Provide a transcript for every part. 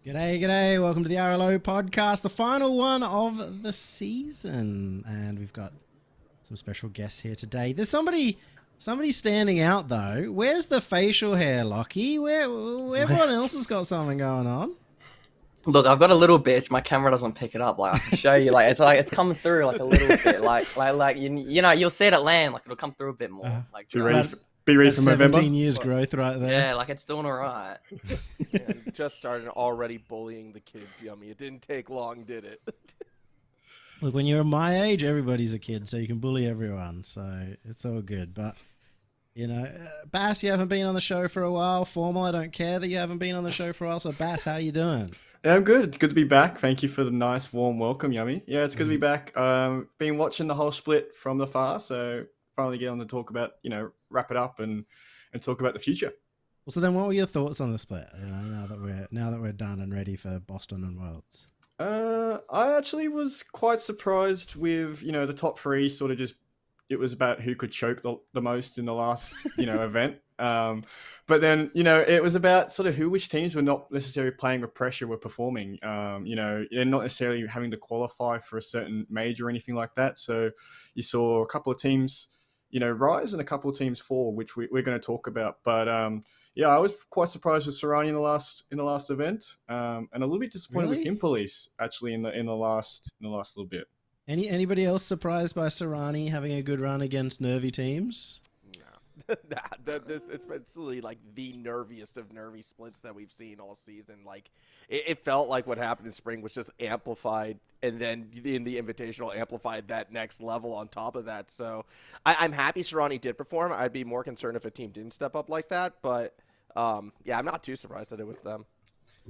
G'day, g'day. Welcome to the RLO podcast, the final one of the season. And we've got some special guests here today. There's somebody standing out, though. Where's the facial hair, Lockie? Where everyone else has got something going on. Look, I've got a little bit. My camera doesn't pick it up. Like I can show you. It's coming through like a little bit. Like you know, you'll see it at land. Like it'll come through a bit more. Like Be ready for November. 17 years growth right there. Yeah, like it's doing all right. Yeah, you just started already bullying the kids, Yummy. It didn't take long, did it? Look, when you're my age, everybody's a kid, so you can bully everyone. So it's all good. But, you know, Bass, you haven't been on the show for a while. Formal, I don't care that you haven't been on the show for a while. So, Bass, how you doing? Yeah, I'm good. It's good to be back. Thank you for the nice, warm welcome, Yummy. Yeah, it's good to be back. Been watching the whole split from the far, so finally get on to talk about, wrap it up and talk about the future. Well, so then what were your thoughts on the split, now that we're done and ready for Boston and Worlds? I actually was quite surprised with, the top three sort of just, it was about who could choke the most in the last, event. But then, it was about sort of which teams were not necessarily playing with pressure were performing. They're not necessarily having to qualify for a certain major or anything like that. So you saw a couple of teams, rise and a couple of teams fall, which we're going to talk about. But yeah, I was quite surprised with Serrani in the last event, and a little bit disappointed with Impolice actually in the last little bit. Anybody else surprised by Serrani having a good run against nervy teams? It's really like the nerviest of nervy splits that we've seen all season. Like it felt like what happened in spring was just amplified, and then in the invitational amplified that next level on top of that. So I'm happy Serrani did perform. I'd be more concerned if a team didn't step up like that. But yeah, I'm not too surprised that it was them.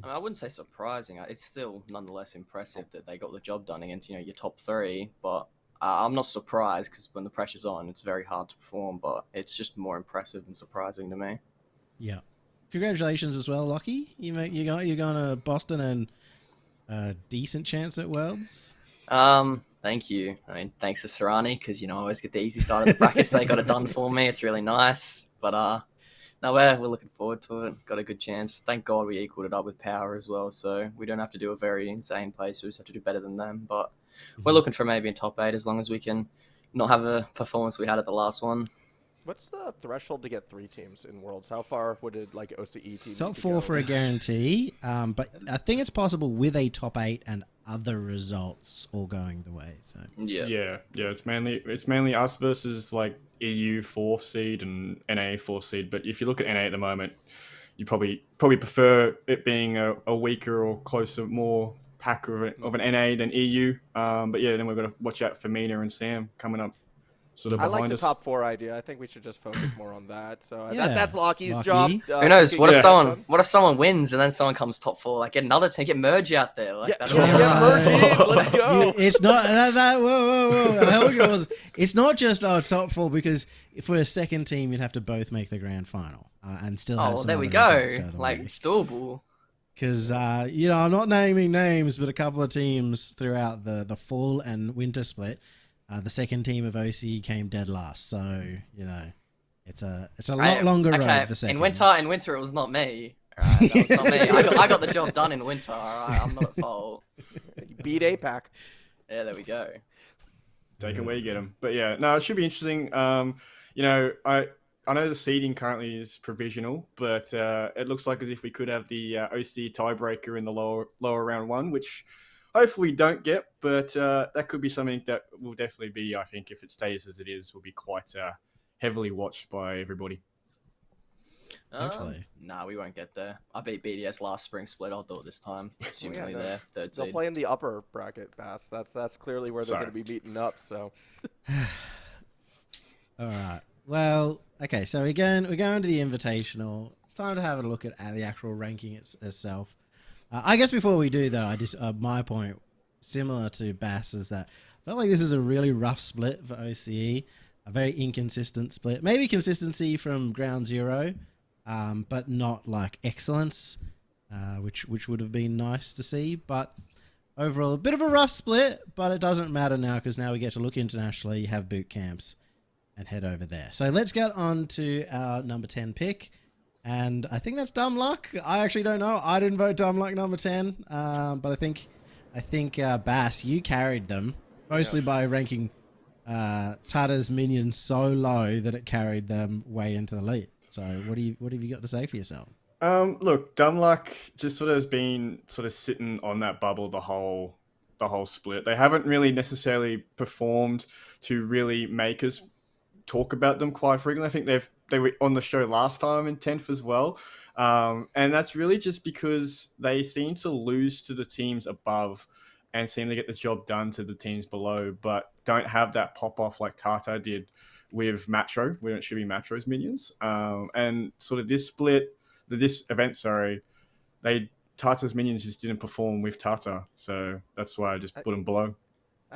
I mean, I wouldn't say surprising. It's still nonetheless impressive that they got the job done against your top three. But I'm not surprised because when the pressure's on, it's very hard to perform. But it's just more impressive than surprising to me. Yeah, congratulations as well, Lockie. You're going to Boston and a decent chance at Worlds. Thank you. I mean, thanks to Serrani because I always get the easy side of the brackets. They got it done for me. It's really nice. But no, we're looking forward to it. Got a good chance. Thank God we equaled it up with power as well, so we don't have to do a very insane place. We just have to do better than them. But we're looking for maybe in top 8 as long as we can not have a performance we had at the last one. What's the threshold to get 3 teams in Worlds? How far would it like OCE team? Top 4 for a guarantee, but I think it's possible with a top 8 and other results all going the way. So yeah. It's mainly us versus like EU 4th seed and NA 4th seed. But if you look at NA at the moment, you probably prefer it being a weaker or closer, more pack of an NA than EU. But yeah, then we've got to watch out for Mina and Sam coming up. Sort of I like behind the us. top 4 idea. I think we should just focus more on that. So Yeah, that's Lockie's Lockie. job. Who knows? What if someone wins and then someone comes top 4? Like get another team, get Merge out there. Like that's merge in. Let's go. It's not that. Whoa. I hope it was. It's not just our top 4 because if we're a second team, you'd have to both make the grand final and still. Oh, well, there we go. Like it's doable. Because I'm not naming names, but a couple of teams throughout the fall and winter split. The second team of OC came dead last, so it's a lot longer road for second. In winter it was not me. Right, that was not me. I got the job done in winter. All right, I'm not at fault. You beat APAC. Yeah, there we go. Take them where you get them. But yeah, no, it should be interesting. I know the seeding currently is provisional, but it looks like as if we could have the OC tiebreaker in the lower round 1, which hopefully we don't get, but that could be something that will definitely be, I think, if it stays as it is, will be quite heavily watched by everybody. Definitely. Nah, we won't get there. I beat BDS last spring split. I'll do it this time. Assuming they're third They'll seed. play in the upper bracket, Bass. That's clearly where they're going to be meeting up. So. All right. Well, okay. So we're going to the Invitational. It's time to have a look at the actual ranking itself. I guess before we do, though, my point, similar to Bass, is that I felt like this is a really rough split for OCE, a very inconsistent split. Maybe consistency from ground zero, but not like excellence, which would have been nice to see. But overall, a bit of a rough split, but it doesn't matter now because now we get to look internationally, have boot camps, and head over there. So let's get on to our number 10 pick. And I think that's dumb luck. I actually don't know. I didn't vote dumb luck number 10. But I think Bass, you carried them mostly by ranking Tata's minions so low that it carried them way into the lead. So what have you got to say for yourself? Look, dumb luck just sort of has been sort of sitting on that bubble the whole split. They haven't really necessarily performed to really make us talk about them quite frequently. I think they were on the show last time in 10th as well. And that's really just because they seem to lose to the teams above and seem to get the job done to the teams below, but don't have that pop off like Tata did with Matro, when it should be Matro's minions. And sort of this event, Tata's minions just didn't perform with Tata. So that's why I just put them below.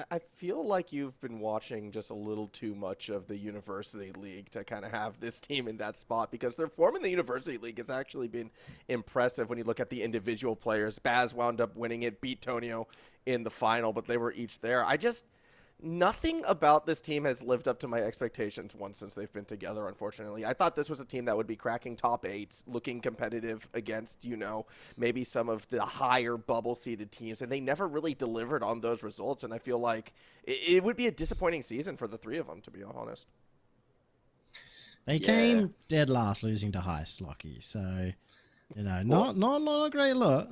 I feel like you've been watching just a little too much of the University League to kind of have this team in that spot, because their form in the University League has actually been impressive when you look at the individual players. Baz wound up winning it, beat Tonio in the final, but they were each there. Nothing about this team has lived up to my expectations once since they've been together, unfortunately. I thought this was a team that would be cracking top 8s, looking competitive against, maybe some of the higher bubble-seeded teams, and they never really delivered on those results, and I feel like it would be a disappointing season for the three of them, to be honest. They came dead last, losing to Heist, Lockie, so, not a great look.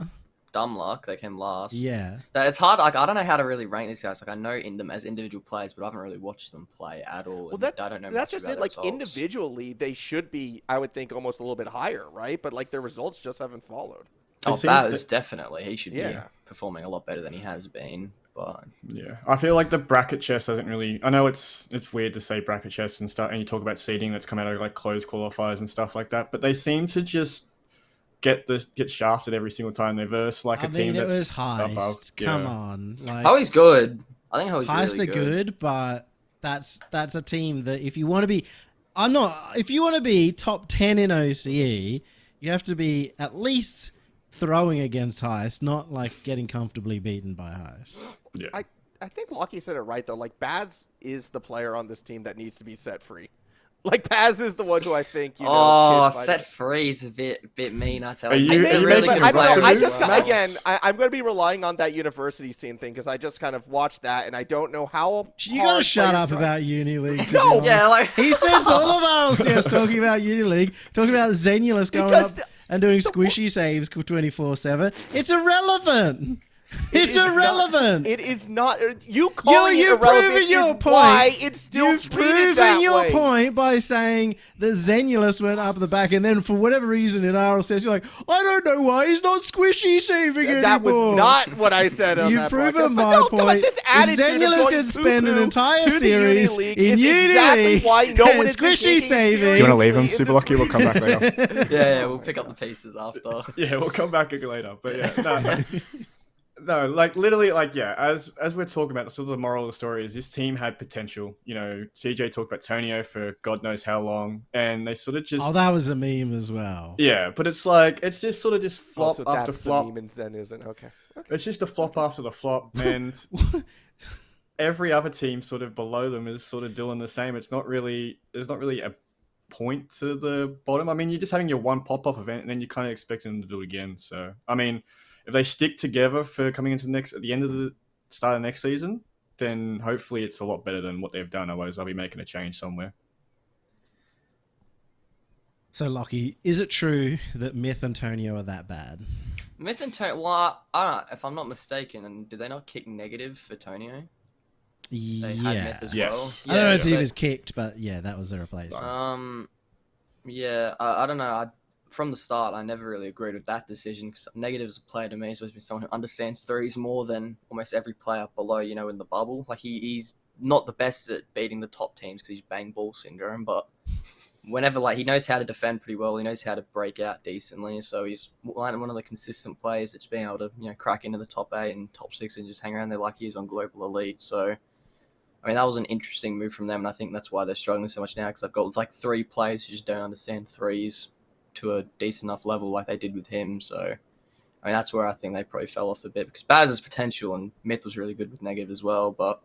Dumb luck, they came last. Yeah. It's hard. Like, I don't know how to really rank these guys. Like, I know in them as individual players, but I haven't really watched them play at all. Well, I don't know. That's much just about it. Like, their results. individually, they should be, I would think, almost a little bit higher, right? But, like, their results just haven't followed. Oh, Baz, definitely. He should be performing a lot better than he has been. But yeah, I feel like the bracket chess hasn't really. I know it's weird to say bracket chess and stuff, and you talk about seeding that's come out of like closed qualifiers and stuff like that, but they seem to just get shafted every single time they verse like a team that's it was Heist. above. Come on, like Hoey's good. I think Hoey's Heist really are good, but that's a team that if you want to be, if you want to be top 10 in OCE, you have to be at least throwing against Heist, not like getting comfortably beaten by Heist. Yeah. I think Lockie said it right, though. Like, Baz is the player on this team that needs to be set free. Like, Baz is the one who I think, set free is a bit mean, I tell you. He's a really good player. Again, I'm going to be relying on that university scene thing, because I just kind of watched that, and I don't know how. You got to shut up about Uni League. No, yeah, like he spends all of RLCS talking about Uni League, talking about Zenulus going up and doing squishy saves 24/7. It's irrelevant. It's irrelevant. It is not. You calling it irrelevant proven your point. Why it's still You've treated that proven your way. point by saying that Zenulus went up the back, and then for whatever reason in RLCS, you're like, I don't know why he's not squishy saving anymore. That was not what I said on You've that proven broadcast. my point. This If Zenulus could spend an entire series in exactly why no one is squishy saving. Do you want to leave him, Superlachie? We'll come back later. yeah, we'll pick up the pieces after. Yeah, we'll come back later. But yeah, no, like literally, like as we're talking about, sort of the moral of the story is this team had potential. CJ talked about Tonio for God knows how long, and they sort of just. Oh, that was a meme as well. Yeah, but it's like it's just sort of just flop so after that's flop. The meme and Zen isn't okay. It's just a flop after the flop, and every other team sort of below them is sort of doing the same. There's not really a point to the bottom. I mean, you're just having your one pop-up event, and then you're kind of expecting them to do it again. So, I mean. If they stick together for coming into at the end of the start of next season, then hopefully it's a lot better than what they've done. Otherwise, they'll be making a change somewhere. So, Lockie, is it true that Myth and Tonio are that bad? Myth and Tonio, well, I don't know, if I'm not mistaken, and did they not kick negative for Tonio? They had Myth as well. I don't know if he was kicked, but yeah, that was the replacement. Yeah, I don't know. From the start, I never really agreed with that decision, because Negative's a player to me is supposed to be someone who understands threes more than almost every player below, in the bubble. Like, he's not the best at beating the top teams because he's bang ball syndrome, but whenever, he knows how to defend pretty well, he knows how to break out decently, so he's one of the consistent players that's being able to, crack into the top 8 and top 6 and just hang around there like he is on Global Elite, so... I mean, that was an interesting move from them, and I think that's why they're struggling so much now, because they've got, 3 players who just don't understand threes to a decent enough level like they did with him. So, I mean, that's where I think they probably fell off a bit, because Baz has potential and Myth was really good with Negative as well. But,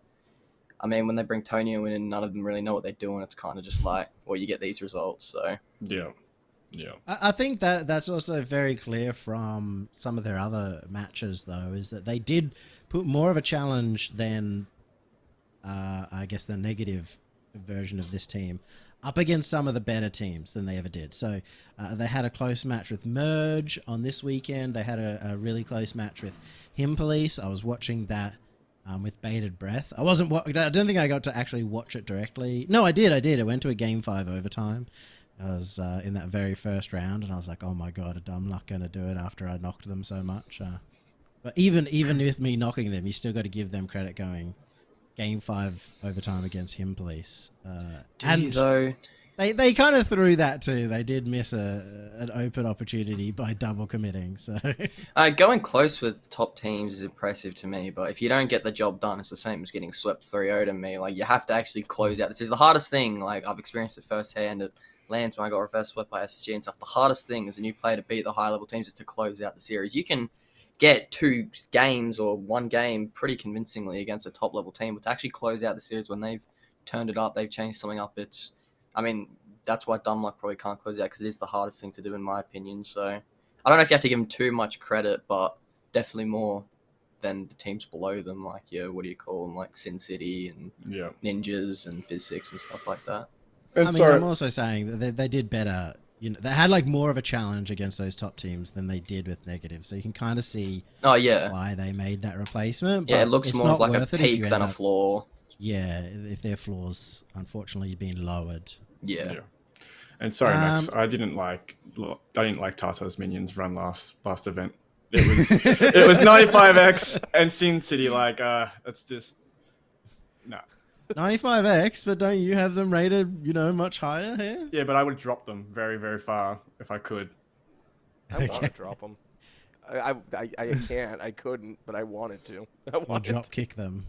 I mean, when they bring Tonio in and none of them really know what they're doing, it's kind of just like, well, you get these results. So, yeah. Yeah. I think that's also very clear from some of their other matches, though, is that they did put more of a challenge than, I guess, the negative version of this team up against some of the better teams than they ever did. So they had a close match with Merge on this weekend. They had a really close match with Him Police. I was watching that with bated breath. I don't think I got to actually watch it directly. No, I did. I went to a Game 5 overtime. I was in that very first round, and I was like, oh my god, I'm not going to do it after I knocked them so much. But even with me knocking them, you still got to give them credit going Game 5 overtime against Him Police. Though? They kind of threw that too. They did miss an open opportunity by double committing. So going close with top teams is impressive to me, but if you don't get the job done, it's the same as getting swept 3-0 to me. Like, you have to actually close out. This is the hardest thing. Like, I've experienced it firsthand at Lands when I got reverse swept by SSG and stuff. The hardest thing as a new player to beat the high level teams is to close out the series. You can get 2 games or 1 game pretty convincingly against a top level team, but to actually close out the series when they've turned it up, they've changed something up. That's why Dumluck probably can't close out, because it is the hardest thing to do in my opinion. So I don't know if you have to give them too much credit, but definitely more than the teams below them, like what do you call them, like Sin City and Ninjas and Phys6 and stuff like that. And I'm also saying that they did better. They had like more of a challenge against those top teams than they did with negative. So you can kind of see why they made that replacement. Yeah, it looks more of like a peak than a flaw. Yeah, if their floors unfortunately being lowered. Yeah. And sorry, Max, I didn't like Tata's minions run last event. It was 95x and Sin City. Like, that's just no. 95x, but don't you have them rated, much higher here? Yeah, but I would drop them very, very far if I could. I want to drop them. I can't. I couldn't, but I wanted to. Or drop kick them.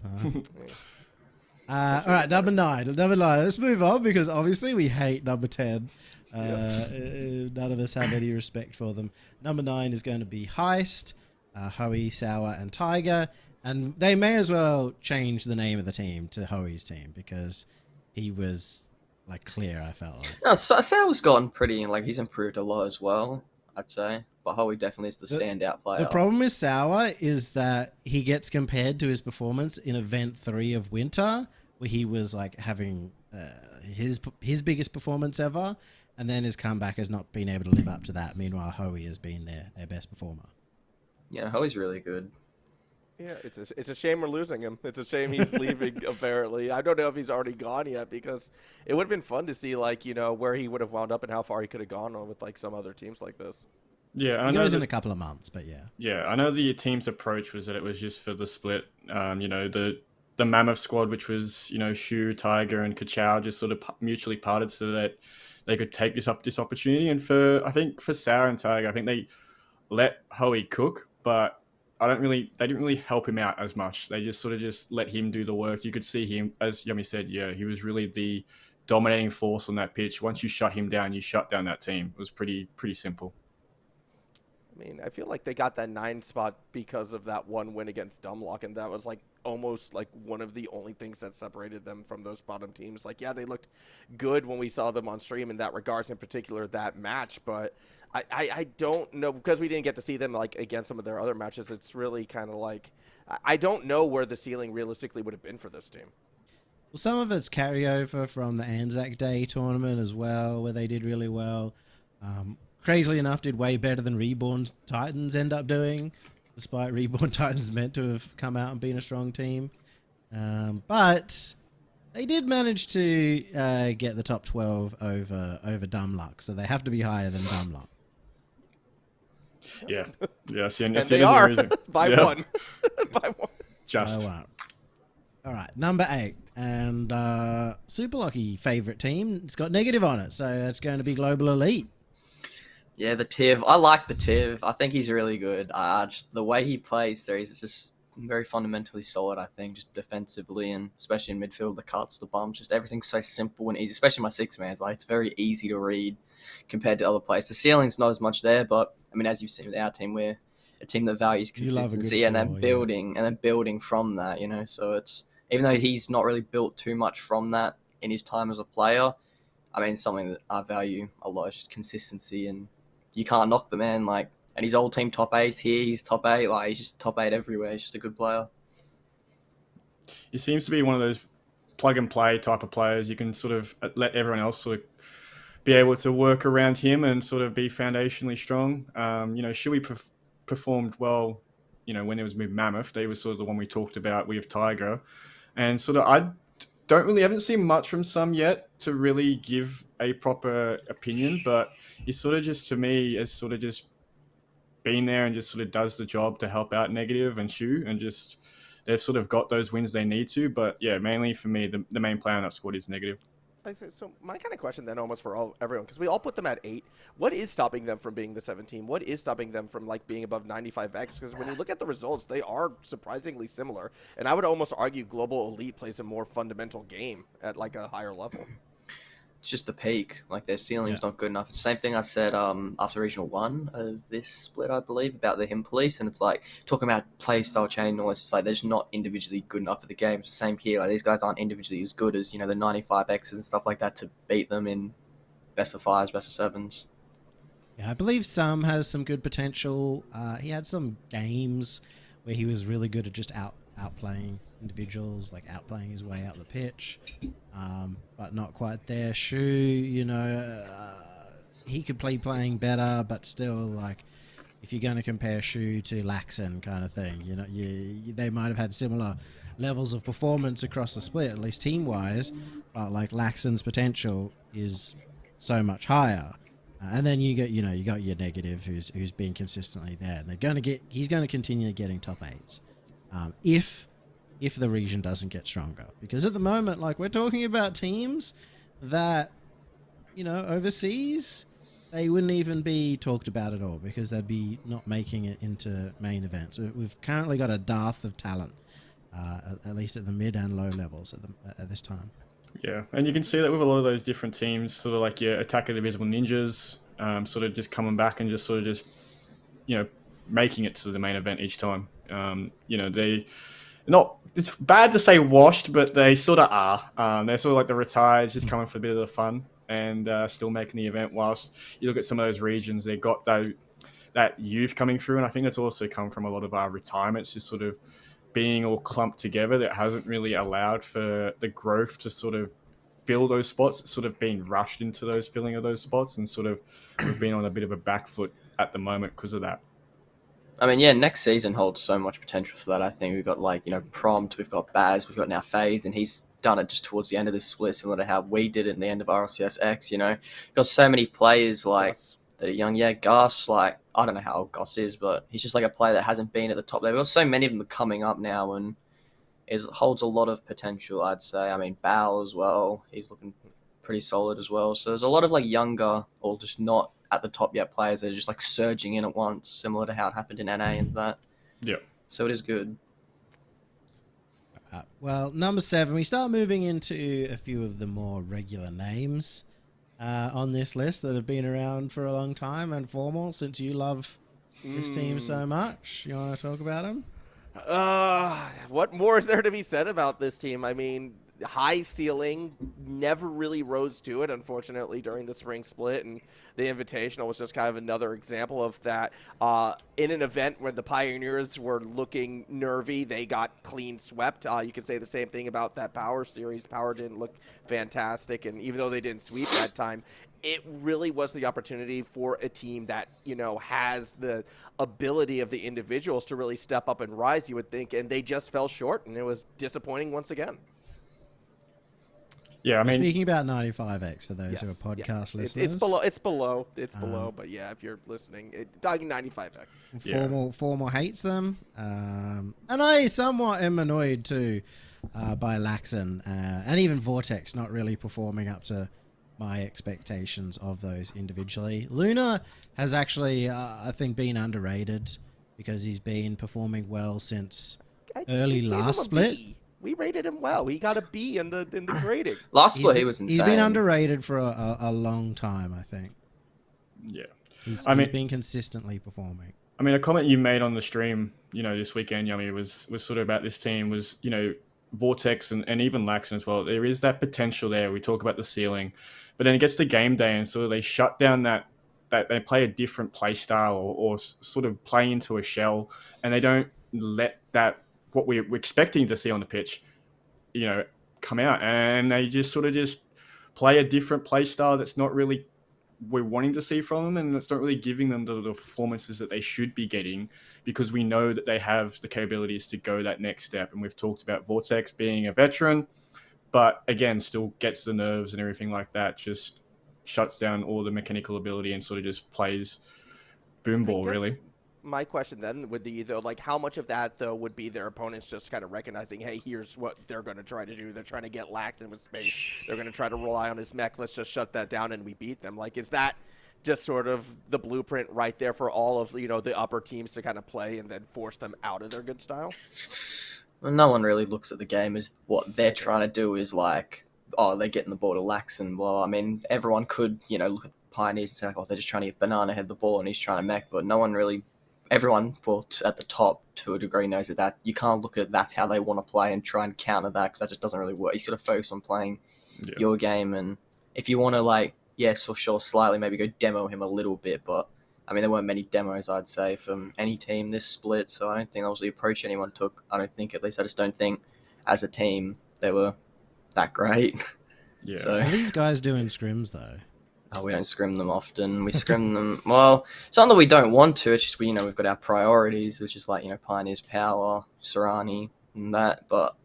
All right, number 9. Let's move on, because obviously we hate number 10. None of us have any respect for them. Number 9 is going to be Heist, Hoey, Sour, and Tiger. And they may as well change the name of the team to Hoey's team, because he was like clear, I felt like. No, Sour's gotten pretty, he's improved a lot as well, I'd say. But Hoey definitely is the standout player. The problem with Sour is that he gets compared to his performance in Event 3 of Winter, where he was like having his biggest performance ever, and then his comeback has not been able to live up to that. Meanwhile, Hoey has been their best performer. Yeah, Hoey's really good. Yeah, it's a shame we're losing him. It's a shame he's leaving, apparently. I don't know if he's already gone yet, because it would have been fun to see, where he would have wound up and how far he could have gone with, some other teams like this. Yeah, he goes in a couple of months, but yeah. Yeah, I know the team's approach was that it was just for the split. The Mammoth squad, which was, Shu, Tiger, and Kachow, just sort of mutually parted so that they could take this opportunity. And for Sour and Tiger, I think they let Hoey cook, but they didn't really help him out as much. They just let him do the work. You could see him, as Yumi said, he was really the dominating force on that pitch. Once you shut him down, you shut down that team. It was pretty simple. I mean, I feel like they got that 9 spot because of that one win against Dumlock, and that was almost one of the only things that separated them from those bottom teams. They looked good when we saw them on stream in that regards, in particular that match, but I don't know, because we didn't get to see them against some of their other matches. It's really kind of I don't know where the ceiling realistically would have been for this team. Well, some of it's carryover from the Anzac Day tournament as well, where they did really well. Crazily enough, did way better than Reborn Titans end up doing, despite Reborn Titans meant to have come out and been a strong team. But they did manage to get the top 12 over Dumluck, so they have to be higher than Dumluck. Yeah. And they are by one. By one. Just. By one. All right, number 8. And Superlachie favorite team. It's got negative on it, so it's going to be Global Elite. Yeah, the Tiv. I like the Tiv. I think he's really good. Just the way he plays threes, it's just very fundamentally solid, I think, just defensively and especially in midfield, the cuts, the bumps, just everything's so simple and easy, especially my 6-man. It's very easy to read compared to other players. The ceiling's not as much there, but, as you've seen with our team, we're a team that values consistency and then building from that, So it's, even though he's not really built too much from that in his time as a player, I mean, something that I value a lot is just consistency, and you can't knock the man. Like, and his old team top 8 here, he's top 8. Like, he's just top 8 everywhere. He's just a good player. He seems to be one of those plug and play type of players. You can sort of let everyone else sort of be able to work around him and sort of be foundationally strong. Shui performed well, when it was with Mammoth. They were sort of the one we talked about with Tiger. And sort of, I haven't seen much from Some yet to really give a proper opinion, but he sort of just, to me, has sort of just been there and just sort of does the job to help out Negative and Shu, and just they've sort of got those wins they need to. But yeah, mainly for me, the main player on that squad is Negative. So my kind of question then, almost for everyone, because we all put them at 8. What is stopping them from being the 17? What is stopping them from like being above 95x? Because when you look at the results, they are surprisingly similar. And I would almost argue Global Elite plays a more fundamental game at like a higher level. It's just the peak. Like, their ceiling's not good enough. It's the same thing I said after Regional 1 of this split, I believe, about the Him Police. And it's like, talking about play style chain and all this, it's like, they're just not individually good enough for the game. It's the same here. Like, these guys aren't individually as good as, the 95Xs and stuff like that to beat them in best of 5s, best of 7s. Yeah, I believe Some has some good potential. He had some games where he was really good at just outplaying individuals, like outplaying his way out the pitch, but not quite there. Shu, he could play playing better, but still, like, if you're going to compare Shu to Laxon kind of thing, they might have had similar levels of performance across the split, at least team-wise, but like Laxon's potential is so much higher. And then you got your Negative who's been consistently there, and he's going to continue getting top 8s. If the region doesn't get stronger, because at the moment, like, we're talking about teams that, overseas, they wouldn't even be talked about at all because they'd be not making it into main events. We've currently got a dearth of talent, at least at the mid and low levels at this time. Yeah, and you can see that with a lot of those different teams, sort of like your Attack of the Invisible Ninjas, sort of just coming back and just making it to the main event each time. It's bad to say washed, but they sort of are. They're sort of like the retired, just coming for a bit of the fun and still making the event. Whilst you look at some of those regions, they've got that youth coming through, and I think that's also come from a lot of our retirements, just sort of being all clumped together. That hasn't really allowed for the growth to sort of fill those spots. It's sort of being rushed into those filling of those spots, and sort of we've been on a bit of a back foot at the moment because of that. I mean, yeah, next season holds so much potential for that. I think we've got, Prompt, we've got Baz, we've got now Fades, and he's done it just towards the end of this split, similar to how we did it in the end of RLCS X, Got so many players, that are young. Yeah, Gus, I don't know how old Gus is, but he's just, a player that hasn't been at the top level. So many of them are coming up now, and it holds a lot of potential, I'd say. I mean, Bao as well, he's looking pretty solid as well. So there's a lot of, younger, or just not at the top yet players that are just surging in at once, similar to how it happened in NA and that. Yeah. So it is good. Well, number 7, we start moving into a few of the more regular names on this list that have been around for a long time, and Formal, since you love this team so much, you want to talk about them? What more is there to be said about this team? I mean, high ceiling, never really rose to it, unfortunately, during the spring split, and the Invitational was just kind of another example of that. In an event where the Pioneers were looking nervy, they got clean swept. You could say the same thing about that Power series. Power didn't look fantastic, and even though they didn't sweep that time, it really was the opportunity for a team that, has the ability of the individuals to really step up and rise, you would think, and they just fell short, and it was disappointing once again. Yeah, I mean, speaking about 95X for those who are podcast listeners, it's below. But yeah, if you're listening, talking 95X. Formal hates them, and I somewhat am annoyed too by Laxon and even Vortex not really performing up to my expectations of those individually. Luna has actually, I think, been underrated because he's been performing well since early last split. We rated him well. He got a B in the grading. Last split, he was insane. He's been underrated for a long time, I think. Yeah. He's been consistently performing. I mean, a comment you made on the stream, this weekend, Yumi, was sort of about this team was, Vortex and even Laxon as well. There is that potential there. We talk about the ceiling, but then it gets to game day and sort of they shut down that they play a different play style or sort of play into a shell, and they don't let that what we're expecting to see on the pitch, come out, and they just sort of just play a different play style that's not really we're wanting to see from them, and it's not really giving them the performances that they should be getting, because we know that they have the capabilities to go that next step. And we've talked about Vortex being a veteran, but again, still gets the nerves and everything like that, just shuts down all the mechanical ability and sort of just plays boom ball, really. My question then would be, though, like, how much of that, though, would be their opponents just kind of recognizing, hey, here's what they're going to try to do. They're trying to get lax in with space. They're going to try to rely on his mech. Let's just shut that down and we beat them. Like, is that just sort of the blueprint right there for all of, the upper teams to kind of play and then force them out of their good style? Well, no one really looks at the game as what they're trying to do is like, oh, they're getting the ball to lax. And, well, I mean, everyone could, look at Pioneers and say, oh, they're just trying to get Banana head the ball and he's trying to mech, but no one really... Everyone, well, at the top to a degree, knows that you can't look at that's how they want to play and try and counter that, because that just doesn't really work. You've got to focus on playing your game, and if you want to, yes or sure, slightly maybe go demo him a little bit, but I mean, there weren't many demos, I'd say, from any team this split, so I don't think that was the approach anyone took. I don't think, at least. I just don't think, as a team, they were that great. Yeah. So what are these guys doing scrims, though? Oh, we don't scrim them often. We scrim them... Well, it's not that we don't want to. It's just, we've got our priorities, which is Pioneers Power, Serrani, and that. But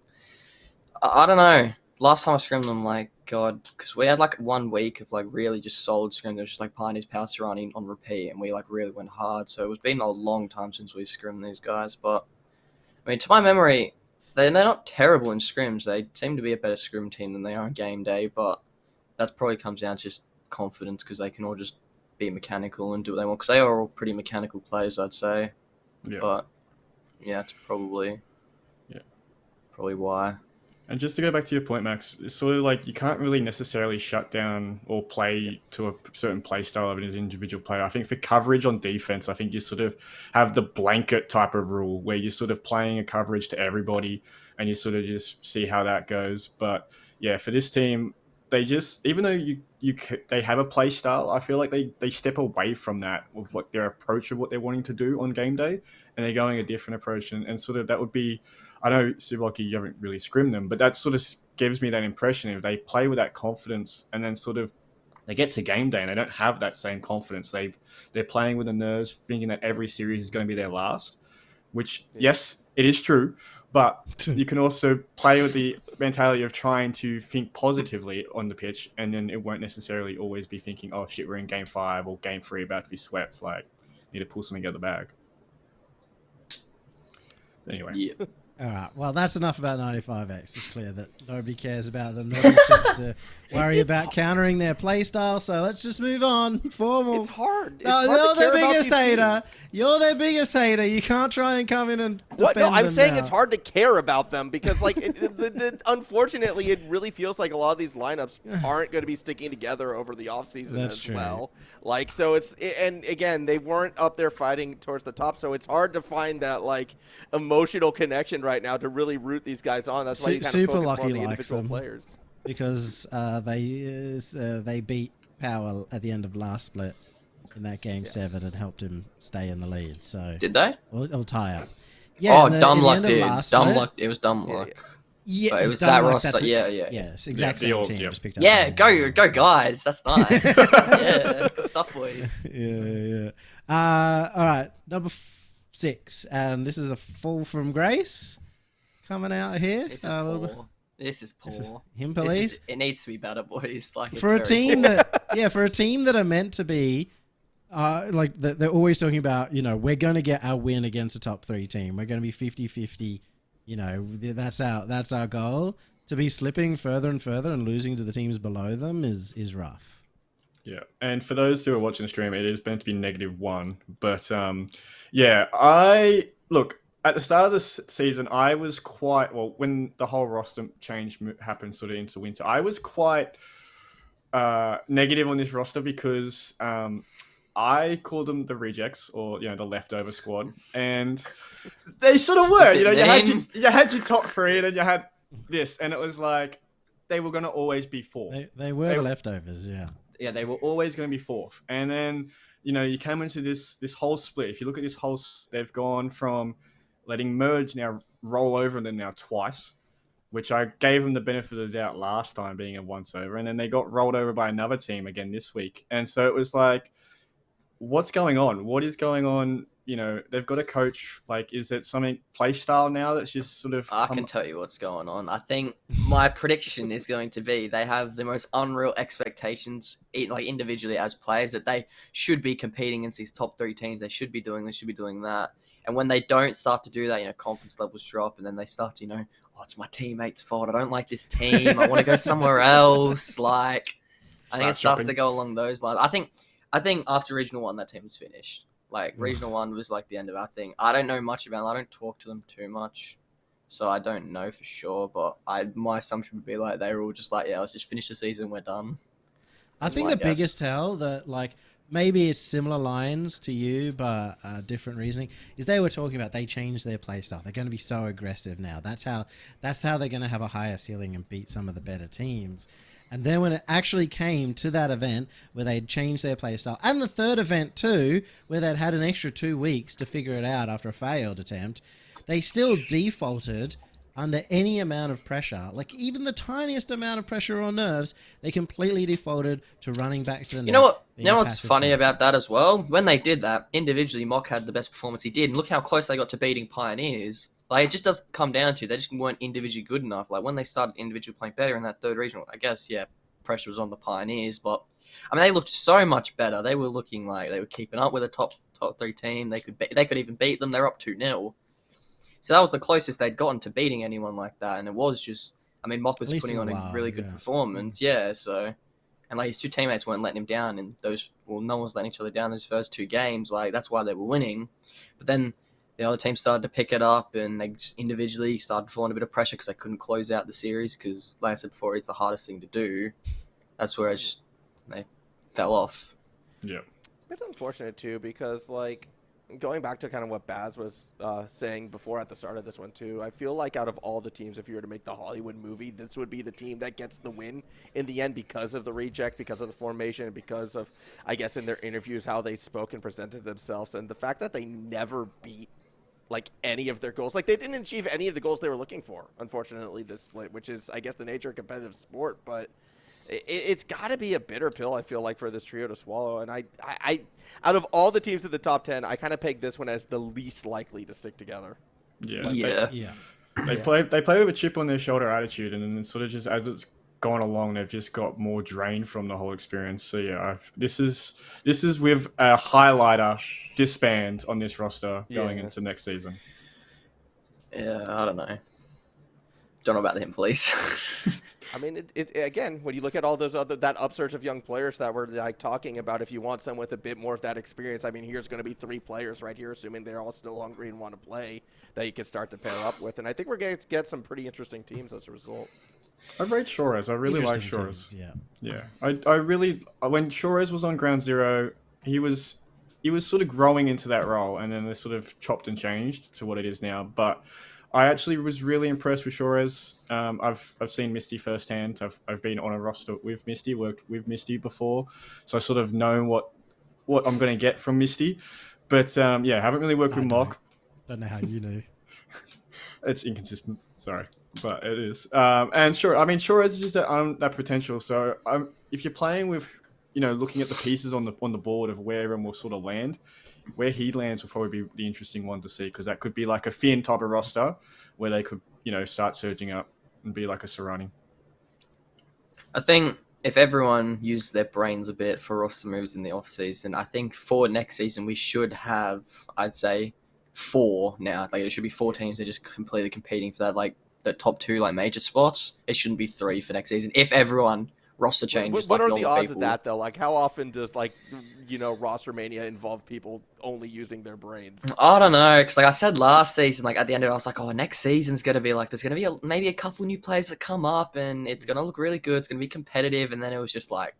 I don't know. Last time I scrimmed them, God, because we had 1 week of really just solid scrims. It was just Pioneers Power, Serrani on repeat, and we really went hard. So it's been a long time since we scrimmed these guys. But I mean, to my memory, they're not terrible in scrims. They seem to be a better scrim team than they are on game day. But that probably comes down to just confidence, because they can all just be mechanical and do what they want, because they are all pretty mechanical players, I'd say. But yeah, it's probably why. And just to go back to your point, Max, it's sort of you can't really necessarily shut down or play to a certain play style of an individual player. I think for coverage on defense, I think you sort of have the blanket type of rule where you're sort of playing a coverage to everybody and you sort of just see how that goes. But yeah, for this team, they just, even though they have a play style, I feel like they step away from that with their approach of what they're wanting to do on game day, and they're going a different approach, and sort of that would be, I know Superlachie, you haven't really scrimmed them, but that sort of gives me that impression if they play with that confidence and then sort of they get to game day and they don't have that same confidence. They're playing with the nerves, thinking that every series is going to be their last, which yes, it is true. But you can also play with the mentality of trying to think positively on the pitch, and then it won't necessarily always be thinking, oh shit, we're in game 5 or game 3 about to be swept. Need to pull something out of the bag. Anyway. Yeah. All right. Well, that's enough about 95X. It's clear that nobody cares about them. Nobody thinks to worry about countering their play style. So let's just move on. Formal. It's hard. It's No, hard you're to care their about biggest these hater. teams. You're their biggest hater. You can't try and come in and defend What? No, I'm them saying now. it's hard to care about them because, unfortunately, it really feels like a lot of these lineups aren't going to be sticking together over the offseason That's as true. well. So and again, they weren't up there fighting towards the top, so it's hard to find that emotional connection right now to really root these guys on. That's why you kind of focus more on Superlachie the likes individual them players. because they beat Power at the end of last split in that game 7 and helped him stay in the lead. So Did they? Or tie up. Oh, in the dumb luck, end of dude. last Dumb split- luck. It was dumb Yeah, luck. yeah. Yeah, But it was dumb that luck, roster. that's Yeah. Yes, exact Yeah, same the team. old- Just picked up. Yeah, the go guys. That's nice. Yeah, good stuff, boys. Yeah. All right, number 6, and this is a fall from grace coming out here. This is a little bit- poor. This is poor. Him This police is- it needs to be better, boys. It's for a very team poor. for a team that are meant to be. They're always talking about, we're going to get our win against a top 3 team. We're going to be 50-50. That's our goal. To be slipping further and further and losing to the teams below them is rough. Yeah, and for those who are watching the stream, it is meant to be -1. But I look at the start of this season. I was quite when the whole roster change happened, sort of into winter. I was quite negative on this roster because I called them the rejects, or the leftover squad, and they sort of were. You had your top 3, and then you had this, and it was like, they were going to always be fourth. They were the leftovers, yeah. Yeah, they were always going to be fourth. And then, you came into this whole split. If you look at this they've gone from letting Merge now roll over them now twice, which I gave them the benefit of the doubt last time being a once over. And then they got rolled over by another team again this week. And so it was like, what's going on? What is going on? They've got a coach. Like, is it something play style now that's just sort of... I can tell you what's going on. I think my prediction is going to be they have the most unreal expectations, like individually as players, that they should be competing against these top 3 teams. They should be doing this, should be doing that. And when they don't start to do that, confidence levels drop, and then they start to, oh, it's my teammates' fault. I don't like this team. I want to go somewhere else. Like, I think it starts to go along those lines. I think after Regional 1, that team was finished. Like, Regional 1 was like the end of our thing. I don't know much about them. I don't talk to them too much. So I don't know for sure. But my assumption would be like they were all just like, yeah, let's just finish the season. We're done. I think the biggest tell that, like, maybe it's similar lines to you, but different reasoning, is they were talking about they changed their play style. They're going to be so aggressive now. That's how they're going to have a higher ceiling and beat some of the better teams. And then when it actually came to that event where they'd changed their play style, and the third event too, where they'd had an extra 2 weeks to figure it out after a failed attempt, they still defaulted under any amount of pressure. Like, even the tiniest amount of pressure or nerves, they completely defaulted to running back to the net. You know what's funny about that as well? When they did that, individually, Mock had the best performance he did. And look how close they got to beating Pioneers. Like, it just doesn't come down to, they just weren't individually good enough. Like, when they started individually playing better in that third regional, I guess, yeah, pressure was on the Pioneers. But, I mean, they looked so much better. They were looking like they were keeping up with a top 3 team. They could even beat them. They're up 2-0. So that was the closest they'd gotten to beating anyone like that. And it was just, I mean, Mock was putting on a really good performance. Yeah, so, and like his 2 teammates weren't letting him down in those, well, no one was letting each other down those first 2 games. Like, that's why they were winning. But then the other team started to pick it up, and they just individually started falling a bit of pressure because they couldn't close out the series because, like I said before, it's the hardest thing to do. That's where they fell off. Yeah. A bit unfortunate, too, because, like, going back to kind of what Baz was saying before at the start of this one, too, I feel like out of all the teams, if you were to make the Hollywood movie, this would be the team that gets the win in the end because of the reject, because of the formation, and because of, I guess, in their interviews, how they spoke and presented themselves, and the fact that they never beat like any of their goals. Like, they didn't achieve any of the goals they were looking for, unfortunately, this split, which is, I guess, the nature of competitive sport. But it's got to be a bitter pill, I feel like, for this trio to swallow. And I out of all the teams in the top 10, I kind of peg this one as the least likely to stick together. Yeah. They play with a chip on their shoulder attitude, and then sort of just as it's gone along, they've just got more drained from the whole experience. So yeah, this is with a highlighter disband on this roster going into next season. Yeah, I don't know. Don't know about him, please. I mean, it again, when you look at all those that upsurge of young players that we're like talking about, if you want someone with a bit more of that experience, I mean, here's going to be 3 players right here, assuming they're all still hungry and want to play, that you can start to pair up with. And I think we're going to get some pretty interesting teams as a result. I rate Shores. I really like Shores. Yeah. I really, when Shores was on Ground Zero, he was sort of growing into that role, and then they sort of chopped and changed to what it is now. But I actually was really impressed with Shores. I've seen Misty firsthand. I've been on a roster with Misty, worked with Misty before, so I sort of know what I'm going to get from Misty. But haven't really worked with Mock. Don't know how you know. It's inconsistent. Sorry, but it is. And sure, I mean, Shores is just that potential. So if you're playing with, looking at the pieces on the board of where everyone will sort of land, where he lands will probably be the interesting one to see, because that could be like a Finn type of roster where they could, start surging up and be like a Serrani. I think if everyone used their brains a bit for roster moves in the off season, I think for next season we should have, I'd say, 4 now. Like, it should be 4 teams that are just completely competing for that, like the top 2 like major spots. It shouldn't be 3 for next season if everyone roster changes. What are the odds of that, though? Like, how often does roster mania involve people only using their brains? I don't know, because like I said last season, like at the end of it, I was like, oh, next season's gonna be like, there's gonna be maybe a couple new players that come up, and it's gonna look really good. It's gonna be competitive, and then it was just like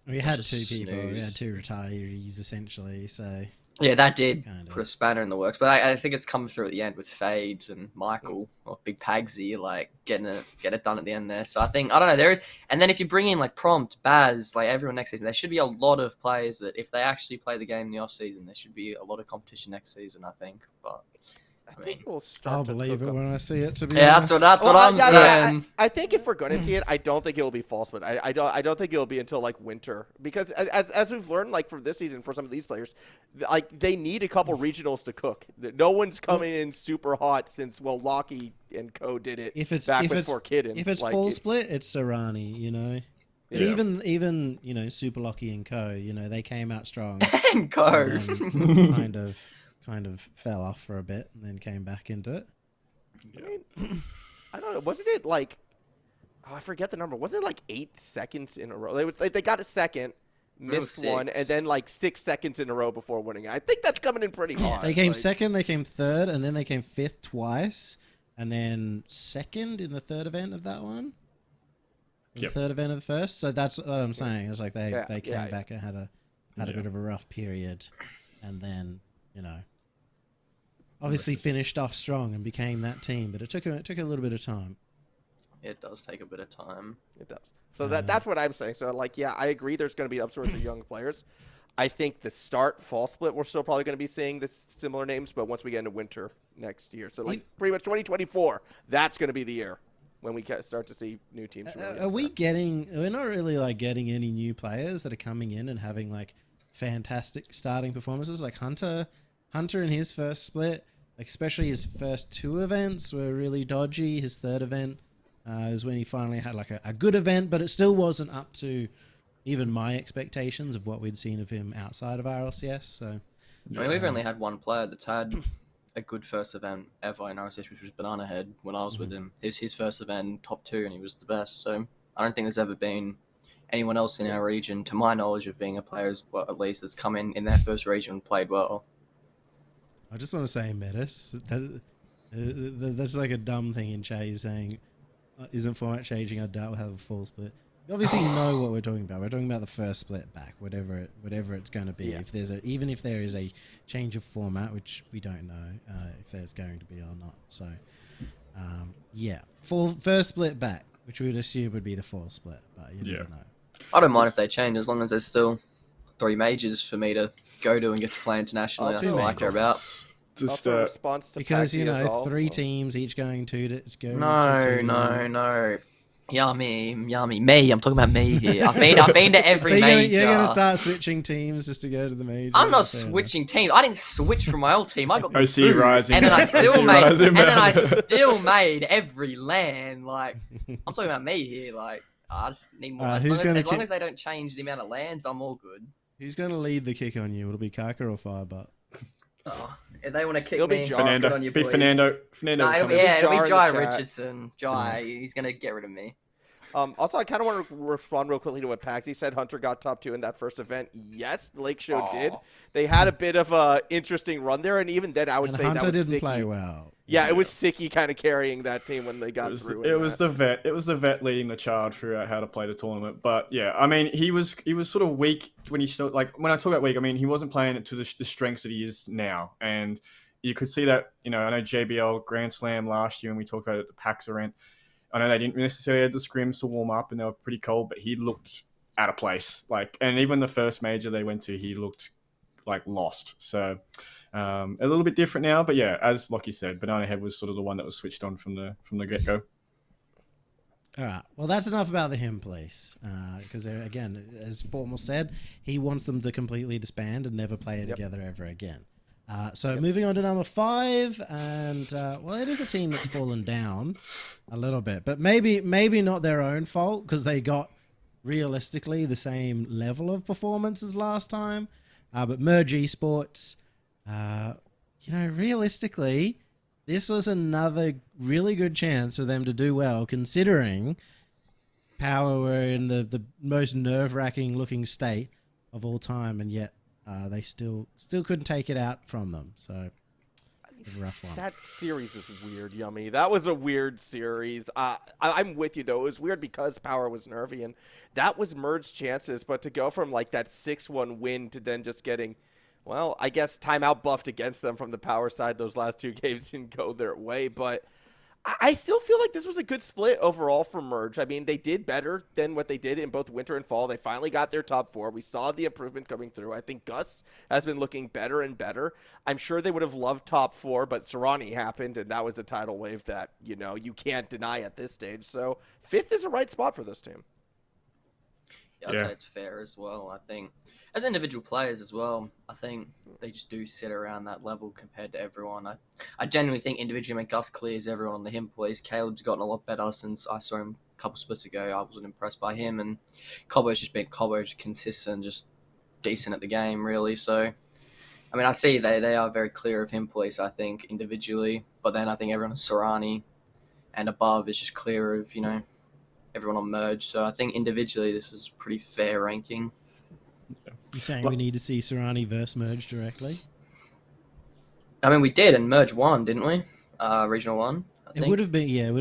we had 2 people. We had 2 retirees essentially. So Yeah, that did Kind put a of. spanner in the works, but I think it's come through at the end with Fades and Michael or Big Pagsy, like getting it done at the end there. So I think I don't know there is, and then if you bring in like Prompt, Baz, like everyone next season, there should be a lot of players that if they actually play the game in the off season, there should be a lot of competition next season. I think, but I I think mean, we'll start I'll to believe cook it up. when I see it. To be yeah, honest, that's what I'm saying. I think if we're going to see it, I don't think it will be fall split. I don't think it will be until like winter because as we've learned like from this season for some of these players, like they need a couple regionals to cook. No one's coming in super hot since Lockie and Co did it if it's back if with it's 4Kid. if it's like, full split, it's Serrani, you know. But Yeah. even you know Superlachie and Co, you know they came out strong And go. and then kind of fell off for a bit and then came back into it. I mean, I don't know. Wasn't it like? Oh, I forget the number. Wasn't it like 8 seconds in a row? They got a second, missed one, 6. and then like 6 seconds in a row before winning. I think that's coming in pretty hard. They came like, second, they came third, and then they came fifth twice, and then second in the third event of that one. The Yep. third event of the first. So that's what I'm saying. It's like they Yeah, came yeah. back and had a bit of a rough period, and then you know obviously finished off strong and became that team. But it took a little bit of time. It does take a bit of time. It does. So that's what I'm saying. So like, yeah, I agree. There's going to be upstarts of young players. I think the start fall split, we're still probably going to be seeing this similar names, but once we get into winter next year, so like pretty much 2024, that's going to be the year when we start to see new teams. Really Are we getting? We're not really like getting any new players that are coming in and having like fantastic starting performances. Like Hunter in his first split, like especially his first 2 events were really dodgy. His third event is when he finally had like a good event, but it still wasn't up to even my expectations of what we'd seen of him outside of RLCS. So I mean, we've only had one player that's had a good first event ever in RSS, which was Banana Head when I was with him. It was his first event, top 2, and he was the best. So I don't think there's ever been anyone else in our region, to my knowledge, of being a player, at least, that's come in their first region and played well. I just want to say Metis. That's like a dumb thing in chat. He's saying, isn't format changing? I doubt we'll have a full split. You obviously know what we're talking about. We're talking about the first split back, whatever it's going to be. Yeah. Even if there is a change of format, which we don't know if there's going to be or not. So, yeah, first split back, which we would assume would be the full split, but you never know. I don't mind if they change, as long as there's still 3 majors for me to go to and get to play internationally. That's all I care about. Just also in response to Because Paxi as well. 3 teams each going to go. No. Yummy. Me. I'm talking about me here. I've been to every So major. you're gonna start switching teams just to go to the major. I'm not Fair enough. switching teams. I didn't switch from my old team. I got OC booed, Rising. and then I OC still Rising made every LAN. Like, I'm talking about me here. Like, I just need more. As long as they don't change the amount of LANs, I'm all good. Who's gonna lead the kick on you? Will it be Kaka or Firebutt? Oh, if they want to kick It'll be me, Jar. good on you, Be boys. Fernando. No, Fernando. it'll be Jar in the Jai chat. Richardson. Jai, he's gonna get rid of me. Also, I kind of want to respond real quickly to what Paxi said. Hunter got top 2 in that first event. Yes, Lake Show did. They had a bit of a interesting run there, and even then, I would And say Hunter that was didn't Sicky. play well. Yeah, it was Sicky kind of carrying that team when they got through. It was the vet. It was the vet leading the charge throughout how to play the tournament. But yeah, I mean, he was sort of weak when he still when I talk about weak, I mean he wasn't playing it to the strengths that he is now, and you could see that. I know JBL Grand Slam last year, and we talked about it at the PAX event. I know they didn't necessarily have the scrims to warm up, and they were pretty cold, but he looked out of place. And even the first major they went to, he looked like lost. So a little bit different now, but yeah, as Lockie said, Banana Head was sort of the one that was switched on from the get go. All right. Well, that's enough about the him place. Because again, as Formal said, he wants them to completely disband and never play together ever again. Moving on to number 5, and it is a team that's fallen down a little bit, but maybe not their own fault because they got realistically the same level of performance as last time. But Merge Esports, realistically, this was another really good chance for them to do well, considering Power were in the most nerve-wracking looking state of all time, and yet they still couldn't take it out from them. So a rough one. That series is weird, Yummy. That was a weird series. I'm with you, though. It was weird because Power was nervy, and that was Merge's chances. But to go from, that 6-1 win to then just getting, Well, I guess timeout buffed against them from the power side. Those last 2 games didn't go their way, but I still feel like this was a good split overall for Merge. I mean, they did better than what they did in both winter and fall. They finally got their top 4. We saw the improvement coming through. I think Gus has been looking better and better. I'm sure they would have loved top 4, but Serrani happened, and that was a tidal wave that, you can't deny at this stage. So 5th is a right spot for this team. Yeah, I'd say it's fair as well. I think as individual players as well, I think they just do sit around that level compared to everyone. I genuinely think individually, Gus clears everyone on the him plays. Caleb's gotten a lot better since I saw him a couple splits ago. I wasn't impressed by him, and Cobbo's just been just consistent, just decent at the game, really. So, I mean, I see they are very clear of him police, I think, individually, but then I think everyone on Serrani and above is just clear of, everyone on Merge. So I think individually this is a pretty fair ranking. You're saying we need to see Serrani versus Merge directly? I mean, we did, and Merge won, didn't we? Regional 1, I think. It would have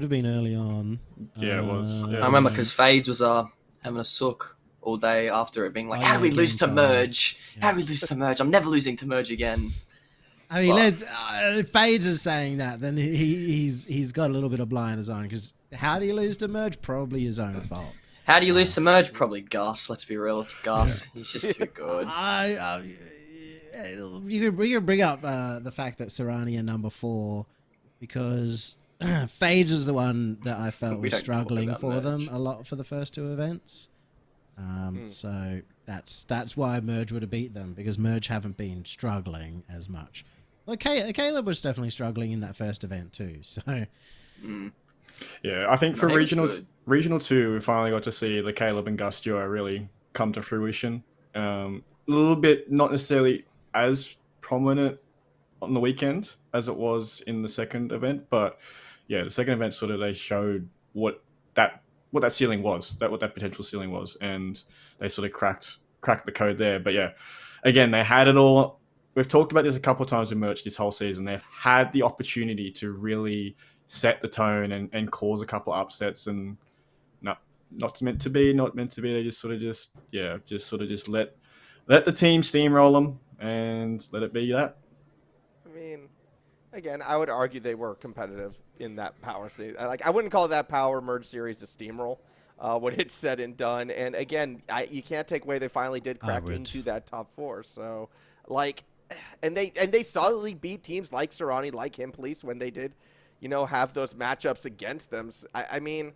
been early on. Yeah, it was. Yeah, I remember because Fades was having a sook all day after it, being like, Oh, how yeah, do we lose to game Merge? five. How do we lose to Merge? I'm never losing to Merge again. I mean, Fades is saying that, then he's got a little bit of blinders on, because how do you lose to Merge? Probably his own fault. How do you lose to Merge? Probably Gus. Let's be real, it's Gus. He's just too good. You could bring up the fact that Serrani are number 4, because Fades is the one that I felt We was don't talk struggling about for Merge. them a lot for the first 2 events. So that's why Merge would have beat them, because Merge haven't been struggling as much. Like Caleb was definitely struggling in that first event too. So Yeah, I think for No, he was regional 2, we finally got to see the Caleb and Gus duo really come to fruition. A little bit not necessarily as prominent on the weekend as it was in the second event, but yeah, the second event sort of they showed what that ceiling was, what that potential ceiling was, and they sort of cracked the code there. But yeah, again, they had it all. We've talked about this a couple of times with Merch this whole season. They've had the opportunity to really set the tone and cause a couple of upsets, and not meant to be. They just sort of let the team steamroll them and let it be that. I mean, again, I would argue they were competitive in that power series. I wouldn't call that power Merge series a steamroll when it's said and done. And again, you can't take away they finally did crack into that top 4. So, and they solidly beat teams like Serrani, like Him Police when they did, have those matchups against them. I mean,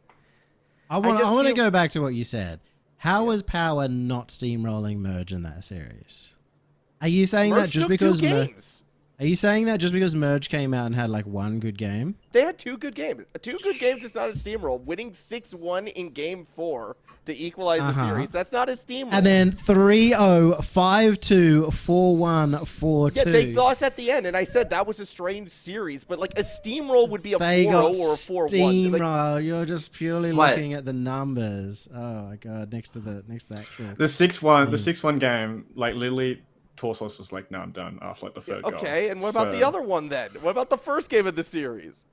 I want to go back to what you said. How was Power not steamrolling Merge in that series? Are you saying Merge that just took because 2 games. Are you saying that just because Merge came out and had like 1 good game? They had 2 good games. 2 good games is not a steamroll. Winning 6-1 in game 4 to equalize the series, that's not a steamroll. And then 3-0, 5-2, 4-1, 4-2. Yeah, they lost at the end, and I said that was a strange series, but like a steamroll would be a 4-0 or a 4-1. Steamroll. You're just purely looking at the numbers. Oh my god! Next to the actual. The 6-1 game, like literally, Torsos was like, "No, I'm done." After like the third goal. Okay, and what about the other one then? What about the first game of the series?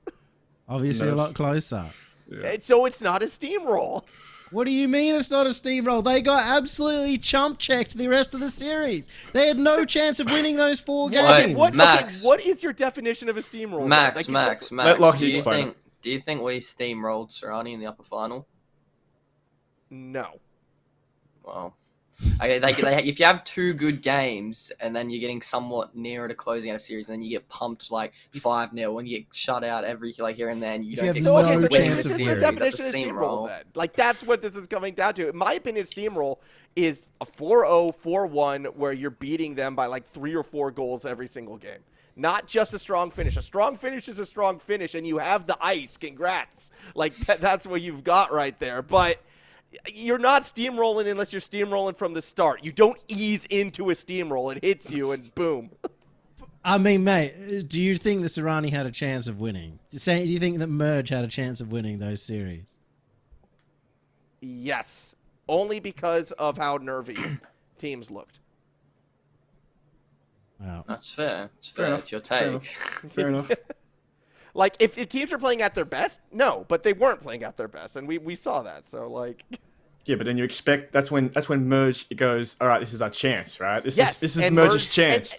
Obviously, a lot closer. Yeah. So it's not a steamroll. What do you mean it's not a steamroll? They got absolutely chump checked the rest of the series. They had no chance of winning those 4 games. Max. What is your definition of a steamroll? Max. Let Lockie explain. Do you think we steamrolled Serrani in the upper final? No. Well, if you have 2 good games and then you're getting somewhat nearer to closing out a series, and then you get pumped like 5-0 and you get shut out every here and there, and you don't get no close to winning the chance of series. The That's definition a of steamroll. then. Like that's what this is coming down to. In my opinion, steamroll is a 4-0, 4-1 where you're beating them by like 3 or 4 goals every single game. Not just a strong finish. A strong finish is a strong finish, and you have the ice. Congrats. Like that's what you've got right there. But you're not steamrolling unless you're steamrolling from the start. You don't ease into a steamroll. It hits you and boom. I mean, mate, do you think that Serrani had a chance of winning? Do you think that Merge had a chance of winning those series? Yes. Only because of how nervy teams looked. Wow. That's fair. It's fair. enough. It's your take. Fair enough. Like, if teams are playing at their best, no, but they weren't playing at their best, and we saw that. So, like, Yeah, but then you expect that's when Merge goes, all right, this is our chance, right? This is and Merge's chance.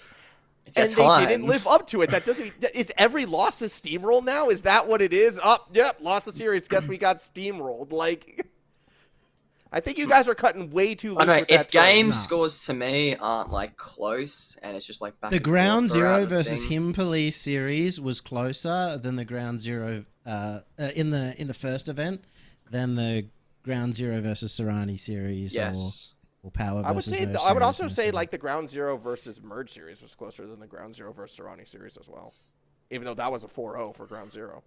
It's and a they time. didn't live up to it. That doesn't. Is every loss a steamroll now? Is that what it is? Yep, lost the series. Guess we got steamrolled. Like, I think you guys are cutting way too loose. I know, with if that term. game Nah. scores to me aren't like close and it's just like back The and forth Ground throughout Zero the versus thing, Him Police series was closer than the Ground Zero in the first event than the Ground Zero versus Serrani series yes. or Power I would versus say. Merge I would series also in the say second. like the Ground Zero versus Merge series was closer than the Ground Zero versus Serrani series as well. Even though that was a 4-0 for Ground Zero.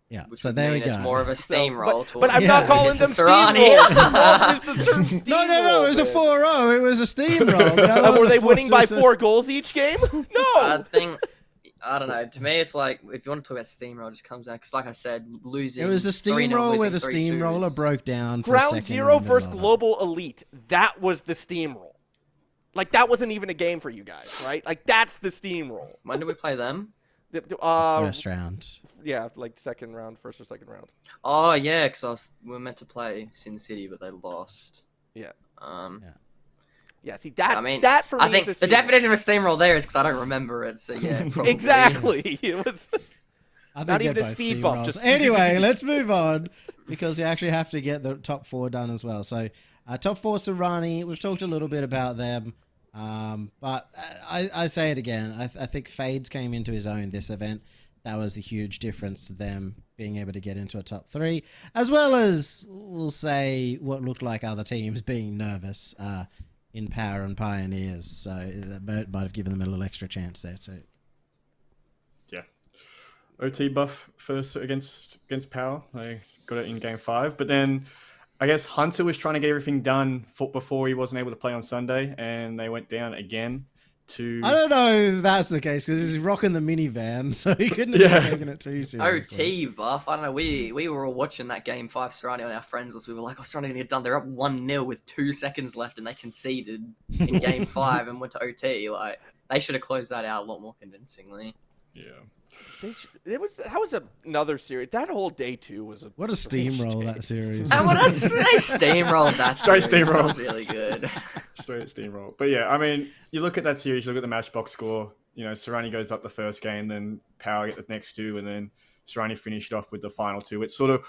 Yeah, Which so would there we mean it's go. more of a steamroll. But I'm Yeah. not calling them steamrolls. Love is the term steamroll. No, it was a man. 4-0. It was a steamroll. The other one Were was they winning by 4-2. 4 goals each game? No. I think, I don't know. To me, it's like, if you want to talk about steamroll, it just comes down, because like I said, losing. It was a 3-0, steamroll where losing the 3-2 steamroller is- broke down for a Ground second Zero in the middle versus of it. Global Elite. That was the steamroll. Like, that wasn't even a game for you guys, right? Like, that's the steamroll. When did we play them? First round. Yeah, like second round, first or second round. Oh, yeah, because we were meant to play Sin City, but they lost. Yeah. Yeah. See, that's I mean, that for me I think is a the steamroll. definition of a steamroll there is because I don't remember it, so yeah. Probably. Exactly. It was. I think Not even they're a both speed bump, steamrolls. just- Anyway, let's move on because you actually have to get the top 4 done as well. So, top 4 Serrani, we've talked a little bit about them, but I say it again. I think Fades came into his own this event. That was the huge difference to them being able to get into a top 3, as well as, we'll say, what looked like other teams being nervous in Power and Pioneers. So that might have given them a little extra chance there too. Yeah. OT buff first against Power. They got it in game 5. But then I guess Hunter was trying to get everything done before he wasn't able to play on Sunday, and they went down again to... I don't know if that's the case because he's rocking the minivan, so he couldn't have taken it too seriously. OT buff. I don't know. We were all watching that game 5 Serrani on our friends list. We were like, oh, Serrani gonna get done. They're up 1-0 with 2 seconds left, and they conceded in game 5 and went to OT. Like, they should have closed that out a lot more convincingly. Yeah. That was another series. That whole day 2 was a What a steamroll that series. And well, they steamrolled that Straight series. That steamroll. was really good. Straight steamroll. But yeah, I mean, you look at that series, you look at the matchbox score, you know, Serrani goes up the first game, then Power get the next 2, and then Serrani finished off with the final 2. It's sort of,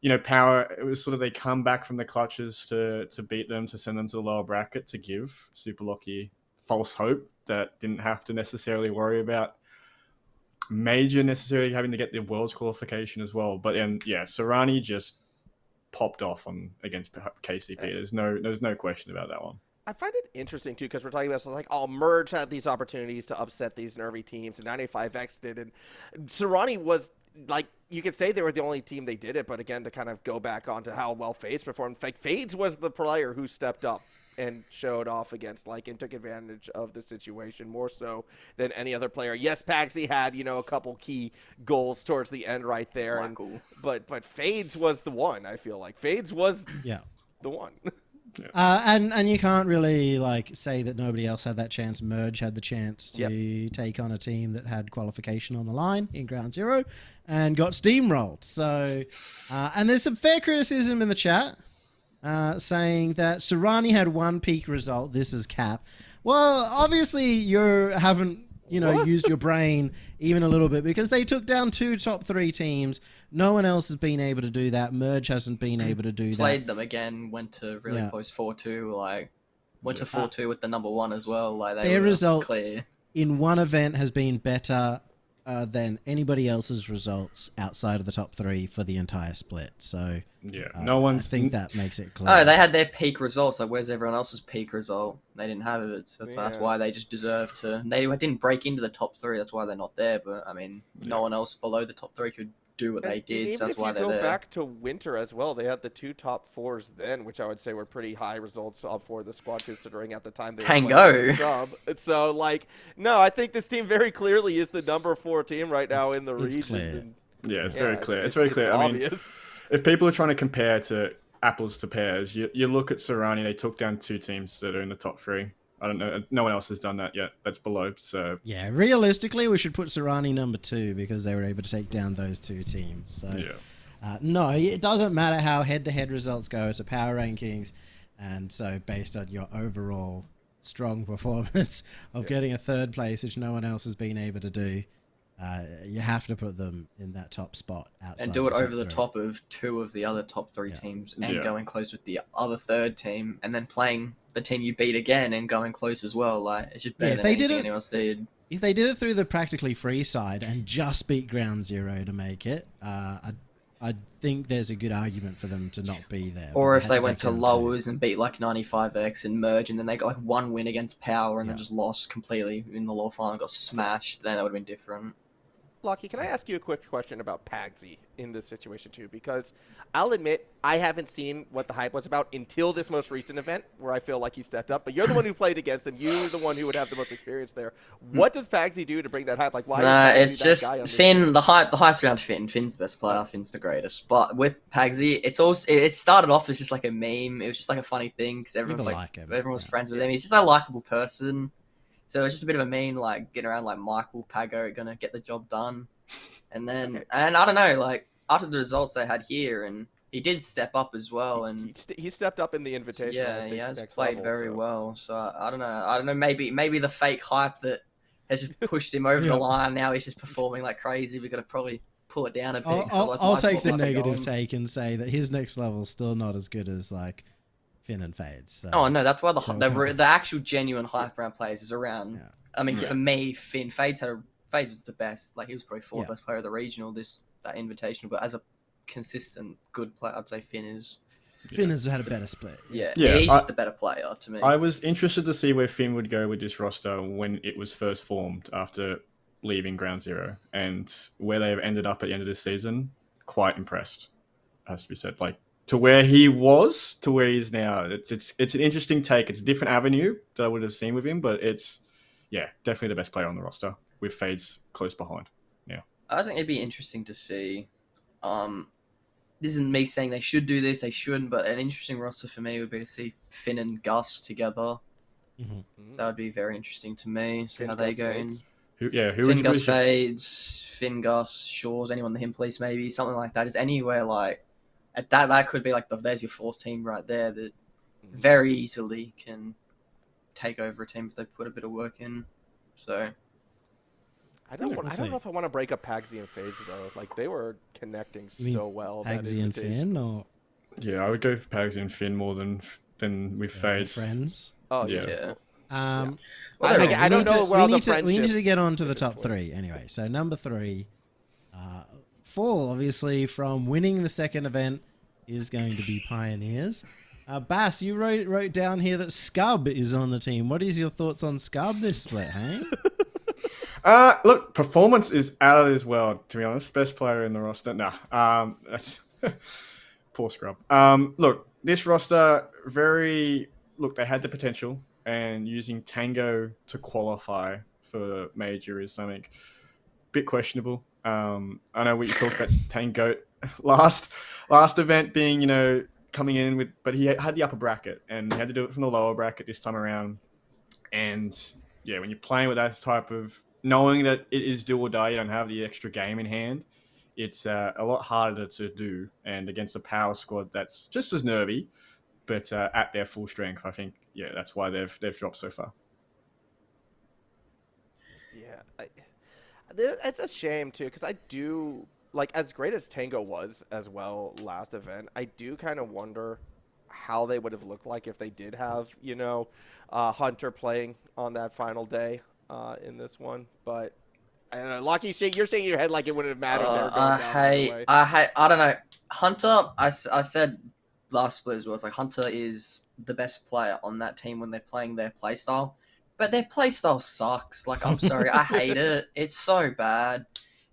you know, Power, it was sort of they come back from the clutches to beat them, to send them to the lower bracket, to give Superlachie false hope that didn't have to necessarily worry about major necessarily having to get the Worlds qualification as well. But yeah, Serrani just popped off against KCP. There's no question about that one. I find it interesting too because we're talking about stuff like, oh, Merge had these opportunities to upset these nervy teams, and 95X did, and Serrani was like, you could say they were the only team they did it, but again, to kind of go back onto how well Fades performed, like Fades was the player who stepped up and showed off against, like, and took advantage of the situation more so than any other player. Yes, Paxi had, you know, a couple key goals towards the end right there, and, but Fades was the one. I feel like Fades was the one. And you can't really like say that nobody else had that chance. Merge had the chance to take on a team that had qualification on the line in Ground Zero and got steamrolled. So, and there's some fair criticism in the chat saying that Serrani had 1 peak result. This is cap. Well, obviously you haven't, used your brain even a little bit because they took down 2 top 3 teams. No one else has been able to do that. Merge hasn't been able to do that. Played them again, went to really close 4-2, went to 4-2 with the number 1 as well. Their results clear. In one event has been better than anybody else's results outside of the top 3 for the entire split. So I think that makes it clear. Oh, they had their peak results. Like, where's everyone else's peak result? They didn't have it, so that's why they just deserve to. They didn't break into the top 3. That's why they're not there. But I mean, no one else below the top 3 could do what they did. So that's why they're there. If you go back to winter as well, they had the 2 top 4s then, which I would say were pretty high results for the squad considering at the time they were playing the sub. So, no, I think this team very clearly is the number 4 team right now in the region. Clear. It's very clear. It's very clear. I mean, if people are trying to compare to apples to pears, you look at Serrani, they took down 2 teams that are in the top 3. I don't know. No one else has done that yet. That's below. So yeah, realistically, we should put Serrani number 2 because they were able to take down those 2 teams. So No, it doesn't matter how head-to-head results go. It's a power rankings, and so based on your overall strong performance of getting a third place, which no one else has been able to do, you have to put them in that top spot outside And do it the top over the three. top of two of the other top three Yeah. teams and Yeah. going close with the other third team and then playing the team you beat again and going close as well. Like, it's just better if than they did anything it- anyone else did. If they did it through the practically free side and just beat Ground Zero to make it, I think there's a good argument for them to not be there. but Or if had they take went to down two. lowers and beat like 95X and merge and then they got like one win against Power and then Yeah. just lost completely in the lower final and got smashed, then that would have been different. Lockie, can I ask you a quick question about Pagsy in this situation too? Because I'll admit I haven't seen what the hype was about until this most recent event where I feel like he stepped up. But you're the one who played against him. You're the one who would have the most experience there. What does Pagsy do to bring that hype? Like, why Nah, is Pagsy it's that just guy on this Finn. team? The hype's around Finn. Finn's the best player. Finn's the greatest. But with Pagsy, it's also it started off as just like a meme. It was just like a funny thing because everyone People like him, everyone was yeah. friends with him. He's just a likable person. So it's just a bit of a meme, like getting around like Michael Pago gonna get the job done. And then and I don't know, like after the results they had here, and he did step up as well. And He stepped up in the invitation. yeah, he has played very well. So I don't know. I don't know. Maybe the fake hype that has just pushed him over Yeah. the line. Now he's just performing like crazy. We've got to probably pull it down a bit. 'cause otherwise I'll my take the spot might be negative going. take and say that his next level's still not as good as like Finn and Fades. So. Oh no, that's why So- the actual genuine hype around players is around. Yeah. I mean, Yeah. for me, Fades was the best. Like he was probably fourth Yeah. best player of the regional that invitational. But as a consistent good player, I'd say Finn is. Finn has had a better split. Yeah, Yeah, he's just the better player to me. I was interested to see where Finn would go with this roster when it was first formed after leaving Ground Zero, and where they've ended up at the end of this season. Quite impressed, has to be said. Like to where he was to where he is now. It's an interesting take. It's a different avenue that I would have seen with him, but it's definitely the best player on the roster with Fades close behind. I think it'd be interesting to see. This isn't me saying they should do this, they shouldn't, but an interesting roster for me would be to see Finn and Gus together. That would be very interesting to me. See Finn, how they Gus, go Fades. Who would Finn, you Gus, wish if- Fades, Finn, Gus, Shores, anyone in the him police maybe, something like that. Just anywhere like at that could be like there's your fourth team right there that very easily can take over a team if they put a bit of work in. So I don't We'll see. know if I want to break up Pagsy and Fades though. Like they were connecting You mean so well. that Pagsy and invitation. Finn or Yeah, I would go for Pagsy and Finn more than with the Fades. friends? Oh Yeah. yeah. yeah. Well, I okay, don't- I don't know where all the we need to friendships get on to the fit top into it. three anyway. So number three, fall obviously from winning the second event is going to be Pioneers. Bass, you wrote down here that Scub is on the team. What is your thoughts on Scub this split, hey? Look, performance is out of this world, to be honest. Best player in the roster. Nah. That's poor scrub. Look, this roster, they had the potential, and using Tango to qualify for major is something a bit questionable. I know we talked about Tango last event being, coming in with, but he had the upper bracket, and he had to do it from the lower bracket this time around. And yeah, when you're playing with that type of knowing that it is do or die, you don't have the extra game in hand. It's a lot harder to do, and against a power squad that's just as nervy, but at their full strength, I think that's why they've dropped so far. Yeah, it's a shame too because I do like as great as Tango was as well last event. I do kind of wonder how they would have looked like if they did have Hunter playing on that final day in this one. But I don't know, Lockie, you're shaking your head like it wouldn't have mattered. They were going down either way. I don't know. Hunter, I said last split as well. It's like Hunter is the best player on that team when they're playing their playstyle. But their playstyle sucks. Like, I'm sorry. I hate it. It's so bad.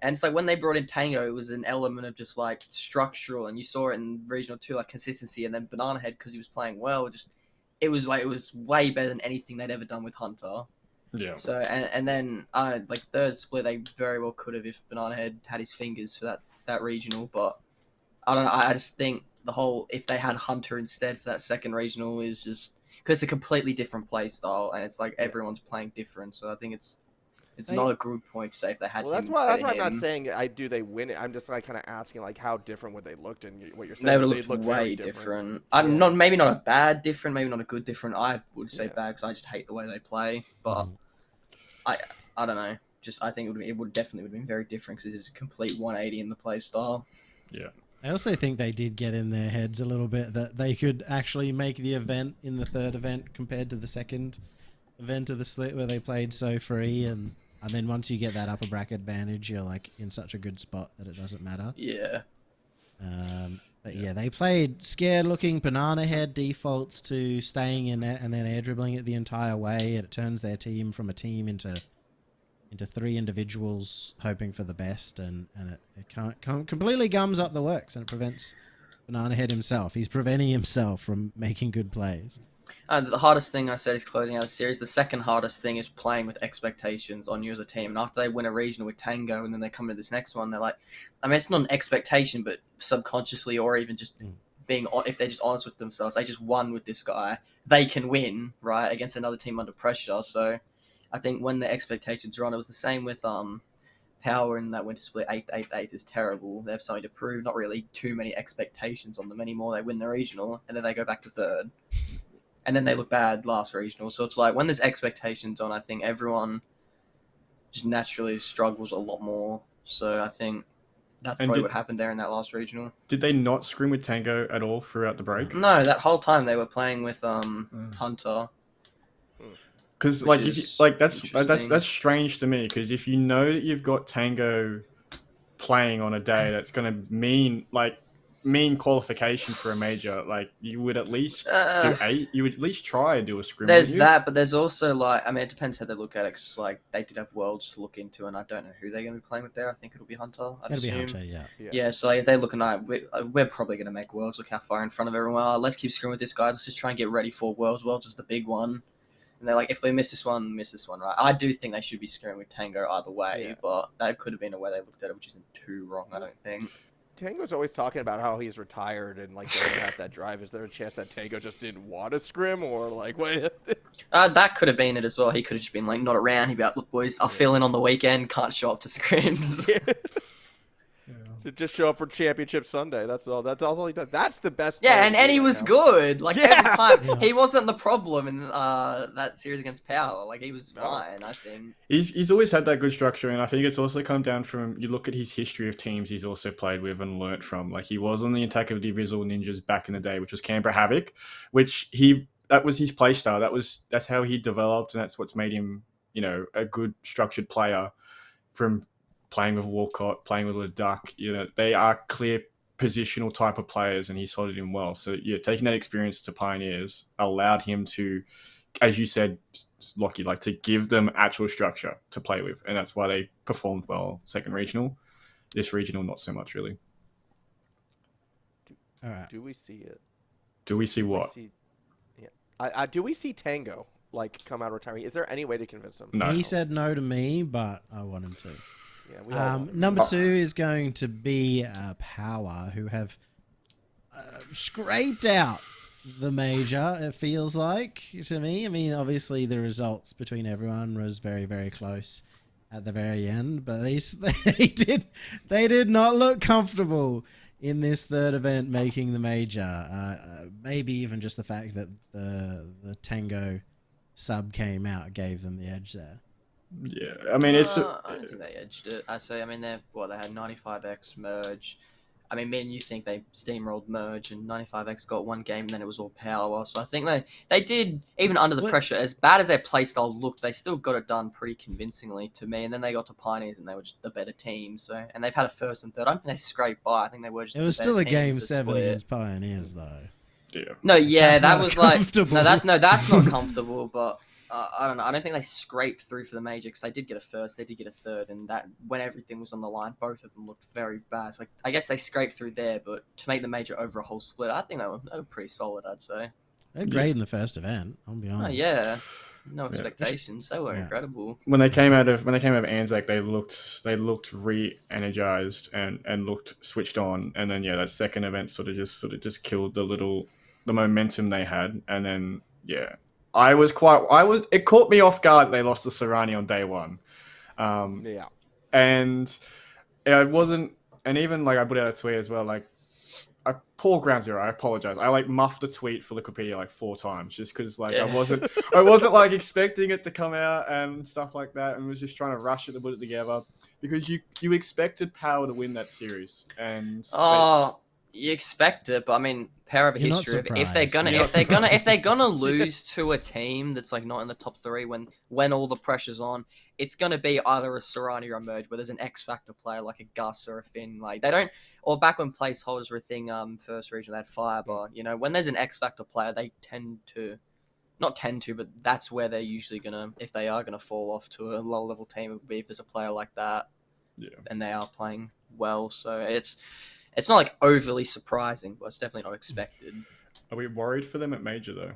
And it's like when they brought in Tango, it was an element of just like structural. And you saw it in Regional 2, like consistency. And then Banana Head, because he was playing well, it was way better than anything they'd ever done with Hunter. Yeah. So, and then like third split, they very well could have if Banana Head had his fingers for that regional. But I don't know. I just think if they had Hunter instead for that second regional is just because it's a completely different play style and it's like everyone's playing different. So I think it's It's not a good point to say if they had Well, him that's why instead I'm of not him. saying do they win it. I'm just like kind of asking like how different would they looked, and what you're saying They would is have they looked look very way different. different. Yeah. Not maybe not a bad different, maybe not a good different. I would say Yeah. bad because I just hate the way they play. But I don't know. Just I think it would definitely have been very different because it's a complete 180 in the play style. Yeah. I also think they did get in their heads a little bit that they could actually make the event in the third event compared to the second event of the split where they played so free, and then once you get that upper bracket advantage, you're like in such a good spot that it doesn't matter. Yeah. But yeah, they played scared looking banana head defaults to staying in it and then air dribbling it the entire way, and it turns their team from a team into three individuals hoping for the best, and it completely gums up the works, and it prevents Banana Head himself. He's preventing himself from making good plays. The hardest thing I said is closing out a series. The second hardest thing is playing with expectations on you as a team. And after they win a regional with Tango and then they come to this next one, they're like, I mean, it's not an expectation, but subconsciously or even just being, if they're just honest with themselves, they just won with this guy. They can win, right, against another team under pressure. So I think when the expectations are on, it was the same with Power in that winter split. 8-8-8 is terrible. They have something to prove. Not really too many expectations on them anymore. They win the regional and then they go back to third. And then they look bad last regional. So it's like when there's expectations on, I think everyone just naturally struggles a lot more. So I think that's probably what happened there in that last regional. Did they not scrim with Tango at all throughout the break? No, that whole time they were playing with Hunter. Because like if you, like that's strange to me, because if you know that you've got Tango playing on a day that's going to mean qualification for a major, like you would at least do 8. You would at least try and do a scrim. There's that, but there's also like, I mean, it depends how they look at it. Cause like they did have Worlds to look into, and I don't know who they're going to be playing with there. I think it'll be Hunter. It'll be Hunter, yeah. Yeah, so like, if they look at we're probably going to make Worlds. Look how far in front of everyone. Let's keep scrimming with this guy. Let's just try and get ready for Worlds. Worlds is the big one. And they're like, if we miss this one, right? I do think they should be scrimming with Tango either way, but that could have been a way they looked at it, which isn't too wrong, I don't think. Tango's always talking about how he's retired and like doesn't have that drive. Is there a chance that Tango just didn't want to scrim, or like what? That could have been it as well. He could have just been like not around. He'd be like, look, boys, I'll fill in on the weekend. Can't show up to scrims. Just show up for Championship Sunday. That's all. That's all he does. That's the best. Yeah, and he was good. Like every time, he wasn't the problem in that series against Power. Like he was fine. I think he's always had that good structure, and I think it's also come down from you look at his history of teams he's also played with and learnt from. Like he was on the Attack of the Invisible Ninjas back in the day, which was Canberra Havoc, which that was his play style. That's how he developed, and that's what's made him, you know, a good structured player. From playing with Walcott, playing with Leduc, you know, they are clear positional type of players, and he slotted in well. So yeah, taking that experience to Pioneers allowed him to, as you said, Lockie, like to give them actual structure to play with, and that's why they performed well second regional. This regional, not so much really. All right. Do we see it? Do we see what? Do we see Tango like come out retiring? Is there any way to convince him? No. He said no to me, but I want him to. Yeah, number 2 is going to be Power, who have scraped out the major, it feels like to me. I mean, obviously the results between everyone was very, very close at the very end, but they did not look comfortable in this third event making the major. Maybe even just the fact that the Tango sub came out gave them the edge there. Yeah, I mean, I don't think they edged it. I mean, they had 95x merge. I mean, me and you think they steamrolled merge, and 95x got one game, and then it was all Power. So I think they did, even under the pressure, as bad as their playstyle looked, they still got it done pretty convincingly to me. And then they got to Pioneers, and they were just the better team. So, and they've had a first and third. I don't think they scraped by. I think they were just. It was still a game 7 against Pioneers, though. Yeah. No, yeah, that was like that's not comfortable, but. I don't know. I don't think they scraped through for the major because they did get a first, they did get a third, and that when everything was on the line, both of them looked very bad. So I guess they scraped through there, but to make the major over a whole split, I think they were pretty solid. I'd say they're great in the first event. I'll be honest. Oh, yeah, no expectations. They were incredible. When they came out of Anzac, they looked re-energized and looked switched on. And then that second event sort of just killed the momentum they had. And then it caught me off guard. They lost to Serrani on day one. Yeah. And it wasn't, and even like I put out a tweet as well, like, poor Ground Zero, I apologize. I like muffed a tweet for Wikipedia like 4 times just because like Yeah. I wasn't like expecting it to come out and stuff like that, and was just trying to rush it to put it together because you expected Power to win that series, and Oh, you expect it, but I mean, power of You're not history. If they're surprised. gonna, You're if not they're gonna, if surprised. they're gonna lose to a team that's like not in the top 3 when all the pressure's on, it's gonna be either a Serrani or a Merge where there's an X factor player like a Gus or a Finn. Like they don't, or back when placeholders were a thing, first region they had Fireball. You know, when there's an X factor player, they tend to. Not tend to, but that's where they're usually gonna, if they are gonna fall off to a low level team, it would be if there's a player like that, and they are playing well. So it's not like overly surprising, but it's definitely not expected. are we worried for them at Major though?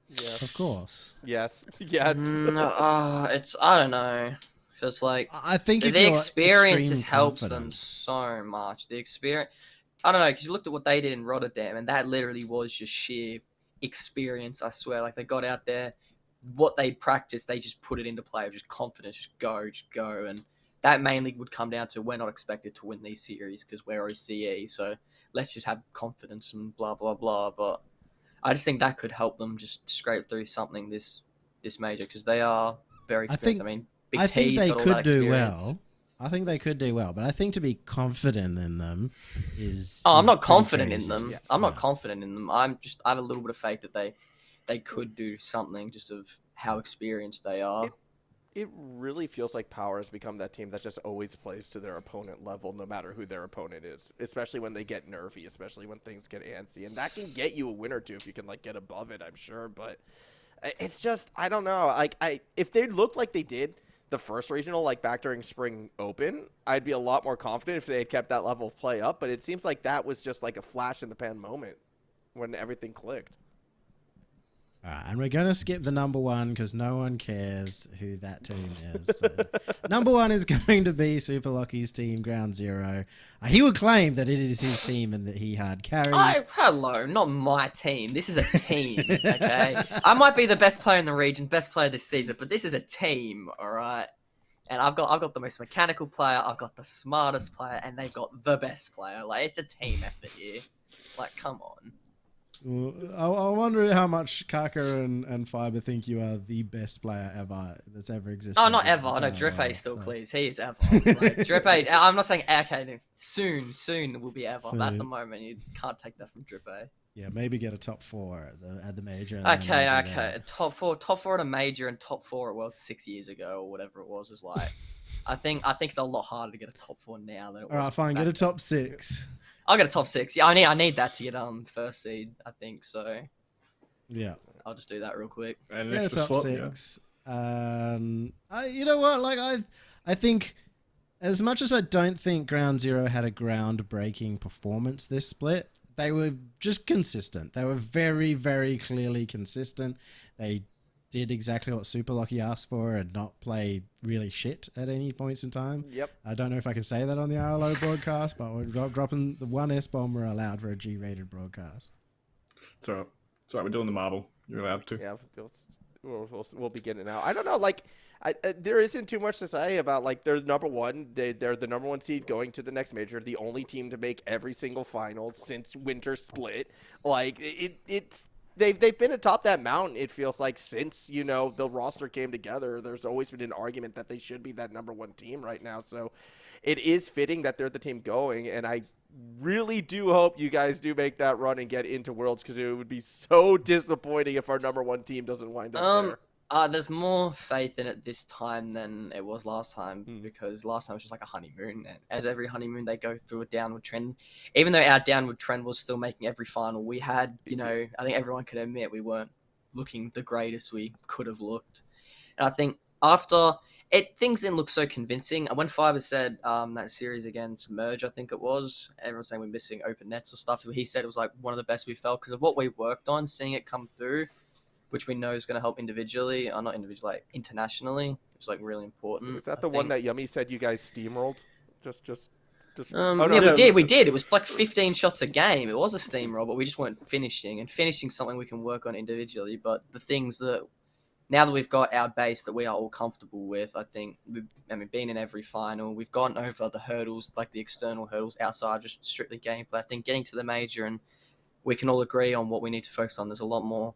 Yes. Of course. Yes. Yes. It's I don't know. It's like I think if the you're experience extreme just helps them confident- so much. The experience, I don't know, because you looked at what they did in Rotterdam, and that literally was just sheer experience. I swear, like they got out there, what they practiced, they just put it into play. Just confidence, just go, and that mainly would come down to we're not expected to win these series because we're OCE, so let's just have confidence and blah blah blah. But I just think that could help them just scrape through something this major because they are very experienced. I mean, Big I think T's they got all could that do experience. well. I think they could do well, but I think to be confident in them is. Oh, I'm is not pretty confident in crazy. them. Yeah. I'm not confident in them. I have a little bit of faith that they could do something just of how experienced they are. It really feels like Power has become that team that just always plays to their opponent level, no matter who their opponent is. Especially when they get nervy, especially when things get antsy, and that can get you a win or two if you can like get above it, I'm sure. But it's just I don't know. Like if they looked like they did the first regional, like back during Spring Open, I'd be a lot more confident if they had kept that level of play up. But it seems like that was just like a flash in the pan moment when everything clicked. All right, and we're going to skip the number 1 because no one cares who that team is. So number 1 is going to be Superlachie's team, Ground Zero. He would claim that it is his team and that he had carries. Hello, not my team. This is a team, okay? I might be the best player in the region, best player this season, but this is a team, all right? And I've got the most mechanical player, I've got the smartest player, and they've got the best player. Like, it's a team effort here. Like, come on. I wonder how much Kaka and Fiber think you are the best player ever that's ever existed. Oh, not in the ever. No, entire Drippe world, still so. clears. He is ever. Like, Drippe, I'm not saying okay, soon will be ever. But at the Soon. moment, you can't take that from Drippe. Yeah, maybe get a top 4 at the major. and then Okay. maybe there. Top four at a major and top 4 at Worlds 6 years ago or whatever it was is like. I think it's a lot harder to get a top 4 now than it was. All right, fine. back Get a then. top 6. I'll get a top 6. Yeah, I need that to get first seed. I think so. Yeah. I'll just do that real quick. And an Yeah, extra top slot, 6. You know what? Like I think as much as I don't think Ground Zero had a groundbreaking performance this split, they were just consistent. They were very, very clearly consistent. They did exactly what Superlachie asked for and not play really shit at any points in time. Yep. I don't know if I can say that on the RLO broadcast, but we're dropping the 1 S-bomb we're allowed for a G-rated broadcast. It's all right. It's all right. We're doing the marble. You're allowed to. Yeah, we'll be getting it out. I don't know. Like, there isn't too much to say about like they're number 1. They're the number 1 seed going to the next major. The only team to make every single final since winter split. Like it's they've been atop that mountain. It feels like since the roster came together. There's always been an argument that they should be that number 1 team right now. So it is fitting that they're the team going, and I really do hope you guys do make that run and get into Worlds because it would be so disappointing if our number 1 team doesn't wind up there. There's more faith in it this time than it was last time because last time it was just like a honeymoon. And as every honeymoon, they go through a downward trend. Even though our downward trend was still making every final, we had, I think everyone could admit we weren't looking the greatest we could have looked. And I think after things didn't look so convincing. When Fiber said that series against Merge, I think it was, everyone's saying we're missing open nets or stuff. He said it was like one of the best we felt because of what we worked on, seeing it come through, which we know is going to help individually, or not individually, like internationally. It's like really important. So is that the one that Yumi said you guys steamrolled? Just. We did. It was like 15 shots a game. It was a steamroll, but we just weren't finishing. And finishing something we can work on individually. But the things that now that we've got our base that we are all comfortable with, I think we've been in every final. We've gone over the hurdles, like the external hurdles outside just strictly gameplay. I think getting to the major, and we can all agree on what we need to focus on. There's a lot more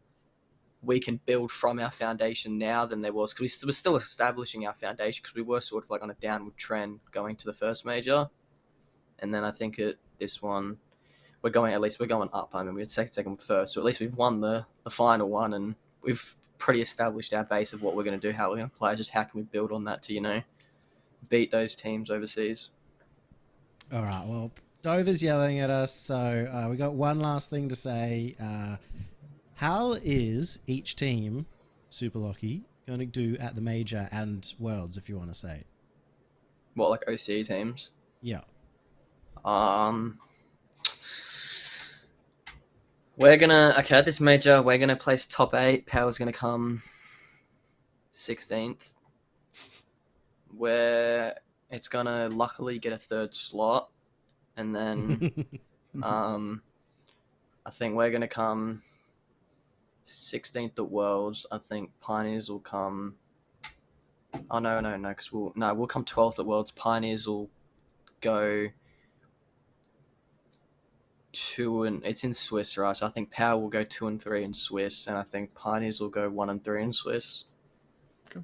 we can build from our foundation now than there was, because we're still establishing our foundation, because we were sort of like on a downward trend going to the first major. And then I think at this one, we're going up. I mean, we had second, first, so at least we've won the final one, and we've pretty established our base of what we're going to do, how we're going to play. Just how can we build on that to, beat those teams overseas. All right. Well, Dover's yelling at us, so we got one last thing to say. How is each team, Superlachie, going to do at the major and worlds, if you want to say? What, like OCE teams? Yeah. We're gonna at this major, we're gonna place top 8. Power's gonna come 16th. Where it's gonna luckily get a 3rd slot, and then I think we're gonna come 16th at Worlds. I think Pioneers will come. Oh no, because we'll come 12th at Worlds. Pioneers will go 2 and it's in Swiss, right? So I think Power will go 2 and 3 in Swiss, and I think Pioneers will go 1 and 3 in Swiss. Okay.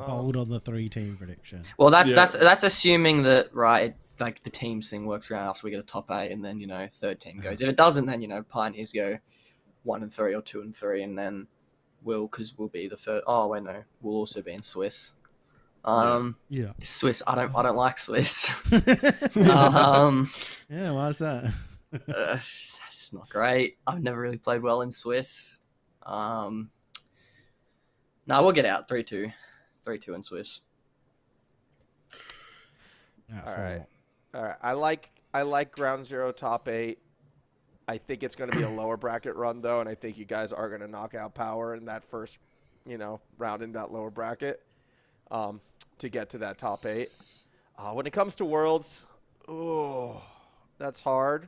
Bold on the 3-team prediction. Well, that's assuming that, right? Like the teams thing works around after we get a top 8, and then 3rd team goes. If it doesn't, then Pioneers go 1 and 3 or 2 and 3, and then we'll be the first. Oh wait, no, we'll also be in Swiss. Yeah. Swiss. I don't like Swiss. Yeah, why is that? It's not great. I've never really played well in Swiss. No, we'll get out 3-2 in Swiss. All right. I like Ground Zero top 8. I think it's going to be a lower bracket run though, and I think you guys are going to knock out Power in that first, round in that lower bracket, to get to that top 8. When it comes to Worlds, that's hard.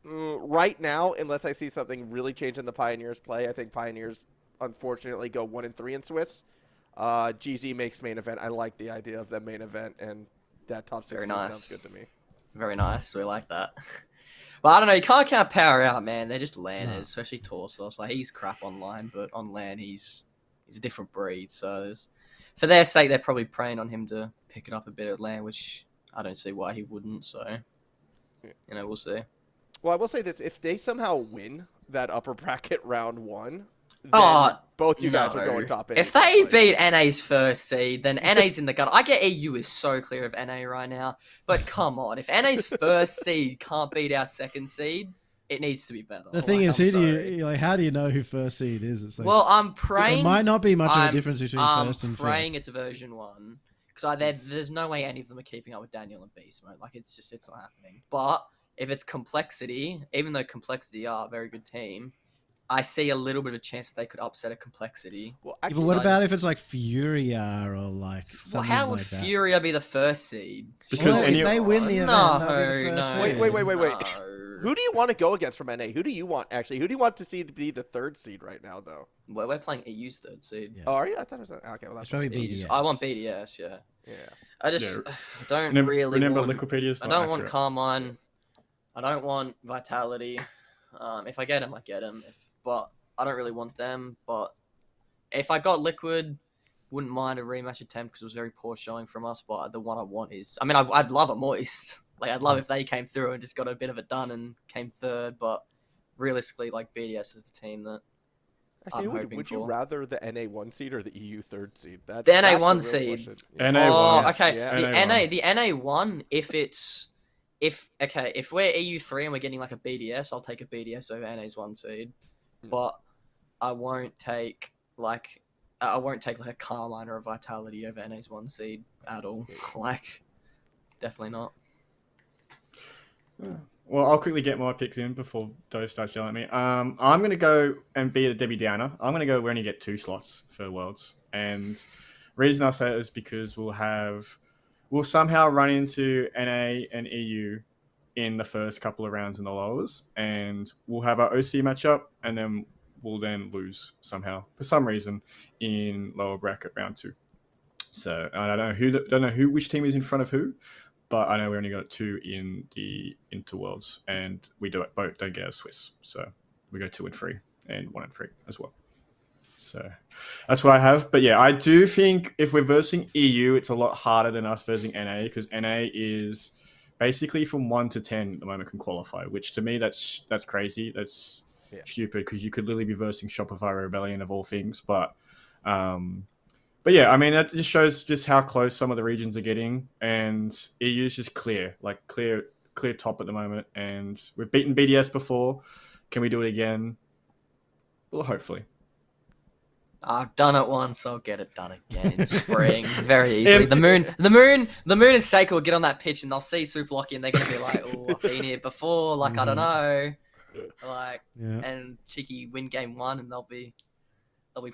Right now, unless I see something really change in the Pioneers play, I think Pioneers unfortunately go 1 and 3 in Swiss. GZ makes main event. I like the idea of that main event, and that top 16 sounds good to me. Very nice. We like that. But I don't know. You can't count Power out, man. They're just landers, especially Torsos. Like, he's crap online, but on land, he's a different breed. So for their sake, they're probably preying on him to pick it up a bit at land, which I don't see why he wouldn't. So, we'll see. Well, I will say this. If they somehow win that upper bracket round 1, then both you guys are going top 8. If they beat NA's first seed, then NA's in the gun. I get EU is so clear of NA right now, but come on. If NA's first seed can't beat our second seed, it needs to be better. The thing is, how do you know who first seed is? It's like, well, I'm praying. It might not be much of a difference between first and fifth. I'm praying it's version 1, because there's no way any of them are keeping up with Daniel and Beast Mode. Like, it's not happening. But if it's Complexity, even though Complexity are a very good team, I see a little bit of a chance that they could upset a Complexity. Well, but what about if it's like Furia or like something how would like that? Furia be the first seed? Because if they win the event, they'll be the first seed. Wait. No. Who do you want to go against from NA? Who do you want to see to be the 3rd seed right now, though? Well, we're playing EU's 3rd seed. Yeah. Oh, are you? I thought it was okay. Well, that's probably BDS. I want BDS. Yeah. Yeah. I just don't Remember want. Liquipedia's I don't want Carmine. I don't want Vitality. If I get him, I get him. But I don't really want them. But if I got Liquid, wouldn't mind a rematch attempt because it was very poor showing from us. But the one I want is, I'd love a Moist. Like, I'd love if they came through and just got a bit of it done and came 3rd. But realistically, like, BDS is the team that actually, would you rather the NA 1 seed or the EU 3rd seed? The NA 1 seed. NA 1. Okay. Yeah. The NA 1. If we're EU 3 and we're getting like a BDS, I'll take a BDS over NA's 1 seed. But I won't take like a Carmine or a Vitality over NA's 1 seed at all. Like, definitely not. Well, I'll quickly get my picks in before Dove starts yelling at me. I'm going to go and be a Debbie Downer. I'm going to go we only get 2 slots for Worlds. And reason I say it is because we'll somehow run into NA and EU in the first couple of rounds in the lowers, and we'll have our OC matchup, and then we'll then lose somehow for some reason in lower bracket round 2. So I don't know which team is in front of who, but I know we only got 2 in the interworlds, and we don't get a Swiss, so we go 2 and 3 and 1 and 3 as well. So that's what I have. But yeah, I do think if we're versing EU, it's a lot harder than us versing NA, because NA is basically from 1 to 10 at the moment can qualify, which to me that's crazy. That's stupid, because you could literally be versing Shopify Rebellion of all things. But yeah, I mean, that just shows just how close some of the regions are getting, and EU is just clear top at the moment. And we've beaten BDS before. Can we do it again? Well, hopefully. I've done it once. I'll get it done again in spring, very easily. The moon, and Seiko will get on that pitch, and they'll see Superlachie, and they're gonna be like, "Oh, I've been here before." Like I don't know, and Cheeky win game 1, and they'll be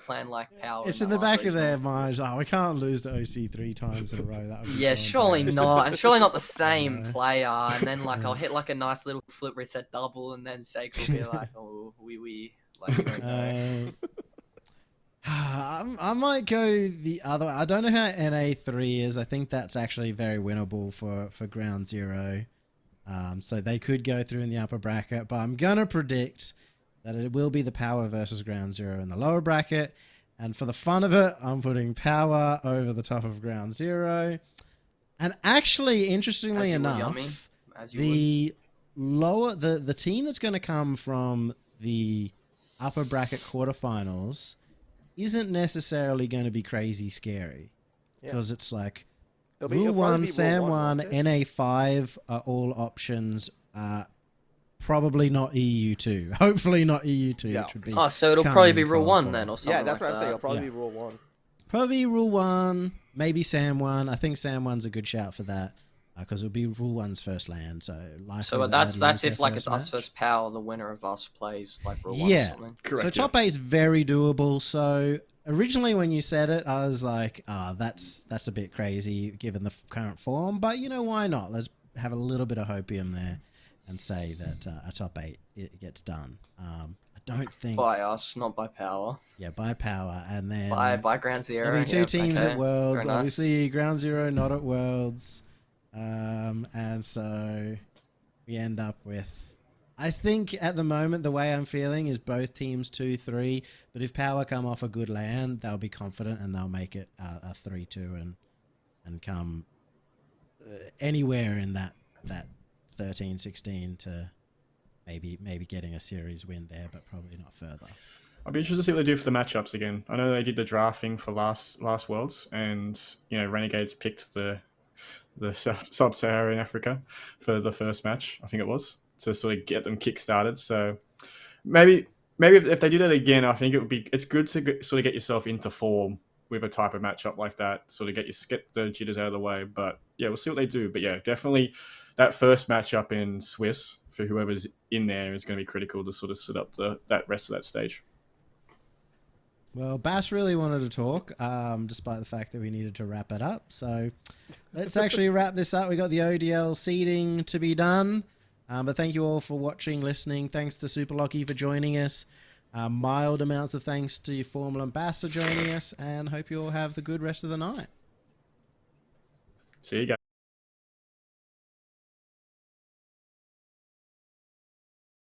playing like power. It's in the back of their minds. Oh, we can't lose to OC 3 times in a row. That would be surely not. Surely not the same player. And then I'll hit like a nice little flip reset double, and then Seiko will be like, "Oh, we like." You don't know. I might go the other way. I don't know how NA3 is. I think that's actually very winnable for Ground Zero. So they could go through in the upper bracket, but I'm going to predict that it will be the Power versus Ground Zero in the lower bracket. And for the fun of it, I'm putting Power over the top of Ground Zero. And actually, interestingly enough, the team that's going to come from the upper bracket quarterfinals isn't necessarily going to be crazy scary, because it's like Rule 1, Sam 1, NA5 are all options. Probably not EU2. Hopefully not EU2. Yeah. Which would be so it'll probably be Rule 1 then, or something. Yeah, that's like what I'm saying. It'll probably be Rule 1. Probably Rule 1, maybe Sam 1. I think Sam 1's a good shout for that, because it'll be Rule 1's first land. So that's if like it's us versus Power, the winner of us plays like Rule 1 or something. Correct. So top 8 is very doable. So originally when you said it, I was like, that's a bit crazy given the current form. But you know, why not? Let's have a little bit of hopium there and say that a top 8 it gets done. I don't think by us, not by Power. Yeah, by Power, and then by Ground Zero. There'll be 2 teams at Worlds. Very nice. Obviously, Ground Zero not at Worlds. And so we end up with, I think at the moment, the way I'm feeling is both teams 2-3, but if Power come off a good land, they'll be confident and they'll make it a 3-2 and come anywhere in that 13-16 to maybe getting a series win there, but probably not further. I'll be interested to see what they do for the matchups again. I know they did the drafting for last Worlds, and Renegades picked the Sub-Saharan Africa for the first match, I think it was, to sort of get them kick-started. So maybe if they do that again, I think it's good to sort of get yourself into form with a type of matchup like that, sort of get the jitters out of the way. But yeah, we'll see what they do. But yeah, definitely that first matchup in Swiss for whoever's in there is going to be critical to sort of set up that rest of that stage. Well, Bass really wanted to talk, despite the fact that we needed to wrap it up. So let's actually wrap this up. We got the ODL seeding to be done. But thank you all for watching, listening. Thanks to Superlachie for joining us. Mild amounts of thanks to Formula and Bass for joining us. And hope you all have the good rest of the night. See you guys.